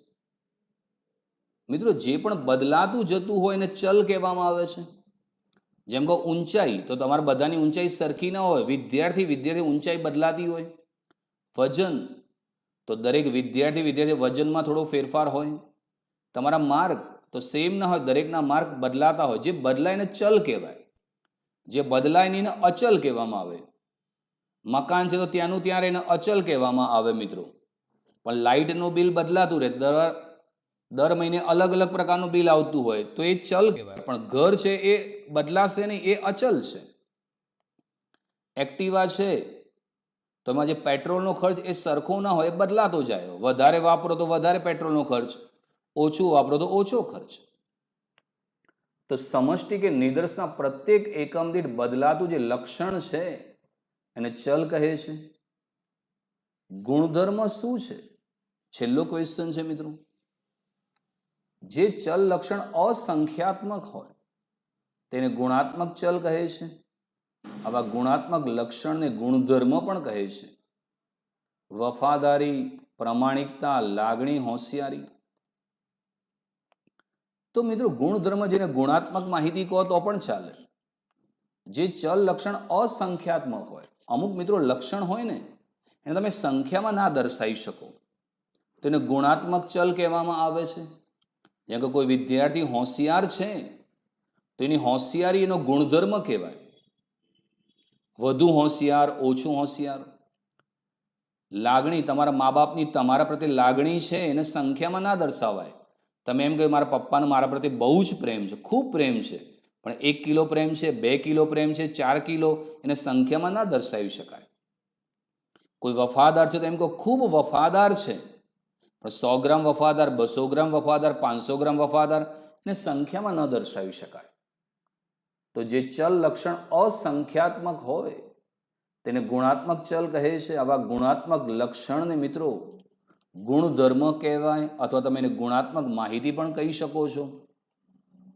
મિત્રો, જે પણ બદલાતું જતું હોય એને ચલ કહેવામાં આવે છે. જેમ કે ઊંચાઈ, તો તમારા બધાની ઊંચાઈ સરખી ના હોય, વિદ્યાર્થી ઊંચાઈ બદલાતી હોય. વજન, તો દરેક વિદ્યાર્થી વજનમાં થોડો ફેરફાર હોય. તમારા માર્ક તો સેમ ના હોય, દરેકના માર્ક બદલાતા હોય. જે બદલાય એને ચલ કહેવાય, જે બદલાય નહીં એને અચલ કહેવામાં આવે. મકાન છે તો ત્યાંનું ત્યાં એને અચલ કહેવામાં આવે મિત્રો. પણ લાઇટનું બિલ બદલાતું રહે, દર મહિને અલગ અલગ પ્રકારનું બિલ આવતું હોય તો એ ચલ કહેવાય. પણ ઘર છે એ બદલાશે નહીં, એ અચલ છે. એક્ટિવા છે તો એમાં જે પેટ્રોલનો ખર્ચ એ સરખો ના હોય, એ બદલાતો જાય. વધારે વાપરો તો વધારે પેટ્રોલનો ખર્ચ, ઓછું વાપરો તો ઓછો ખર્ચ. તો સમષ્ટિ કે નિદર્શના પ્રત્યેક એકમ દીઠ બદલાતું જે લક્ષણ છે એને ચલ કહે છે. ગુણધર્મ શું છે? છેલ્લો ક્વેશ્ચન છે મિત્રો. જે ચલ લક્ષણ અસંખ્યાત્મક હોય તેને ગુણાત્મક ચલ કહે છે. આવા ગુણાત્મક લક્ષણને ગુણધર્મ પણ કહે છે. વફાદારી, પ્રામાણિકતા, લાગણી, હોશિયારી. તો મિત્રો, ગુણધર્મ જેને ગુણાત્મક માહિતી કહો તો પણ ચાલે. જે ચલ લક્ષણ અસંખ્યાત્મક હોય, અમુક મિત્રો લક્ષણ હોય ને એને તમે સંખ્યામાં ના દર્શાવી શકો તો એને ગુણાત્મક ચલ કહેવામાં આવે છે. જેમ કે કોઈ વિદ્યાર્થી હોશિયાર છે તો એની હોશિયારી એનો ગુણધર્મ કહેવાય. વધુ હોશિયાર, ઓછું હોશિયાર. લાગણી, તમારા મા બાપની તમારા પ્રત્યે લાગણી છે એને સંખ્યામાં ના દર્શાવાય. તમે એમ કહો મારા પપ્પાનો મારા પ્રત્યે બહુ જ પ્રેમ છે, ખૂબ પ્રેમ છે, પણ 1 કિલો પ્રેમ છે, 2 કિલો પ્રેમ છે, 4 કિલો, એને સંખ્યામાં ના દર્શાવી શકાય. કોઈ વફાદાર છે તો એમ કહો ખૂબ વફાદાર છે, પણ 100 ગ્રામ વફાદાર, 200 ગ્રામ વફાદાર, 500 ગ્રામ વફાદાર, એને સંખ્યામાં ન દર્શાવી શકાય. તો જે ચલ લક્ષણ અસંખ્યાત્મક હોય તેને ગુણાત્મક ચલ કહે છે. આવા ગુણાત્મક લક્ષણને મિત્રો ગુણધર્મ કહેવાય, અથવા તમે એને ગુણાત્મક માહિતી પણ કહી શકો છો.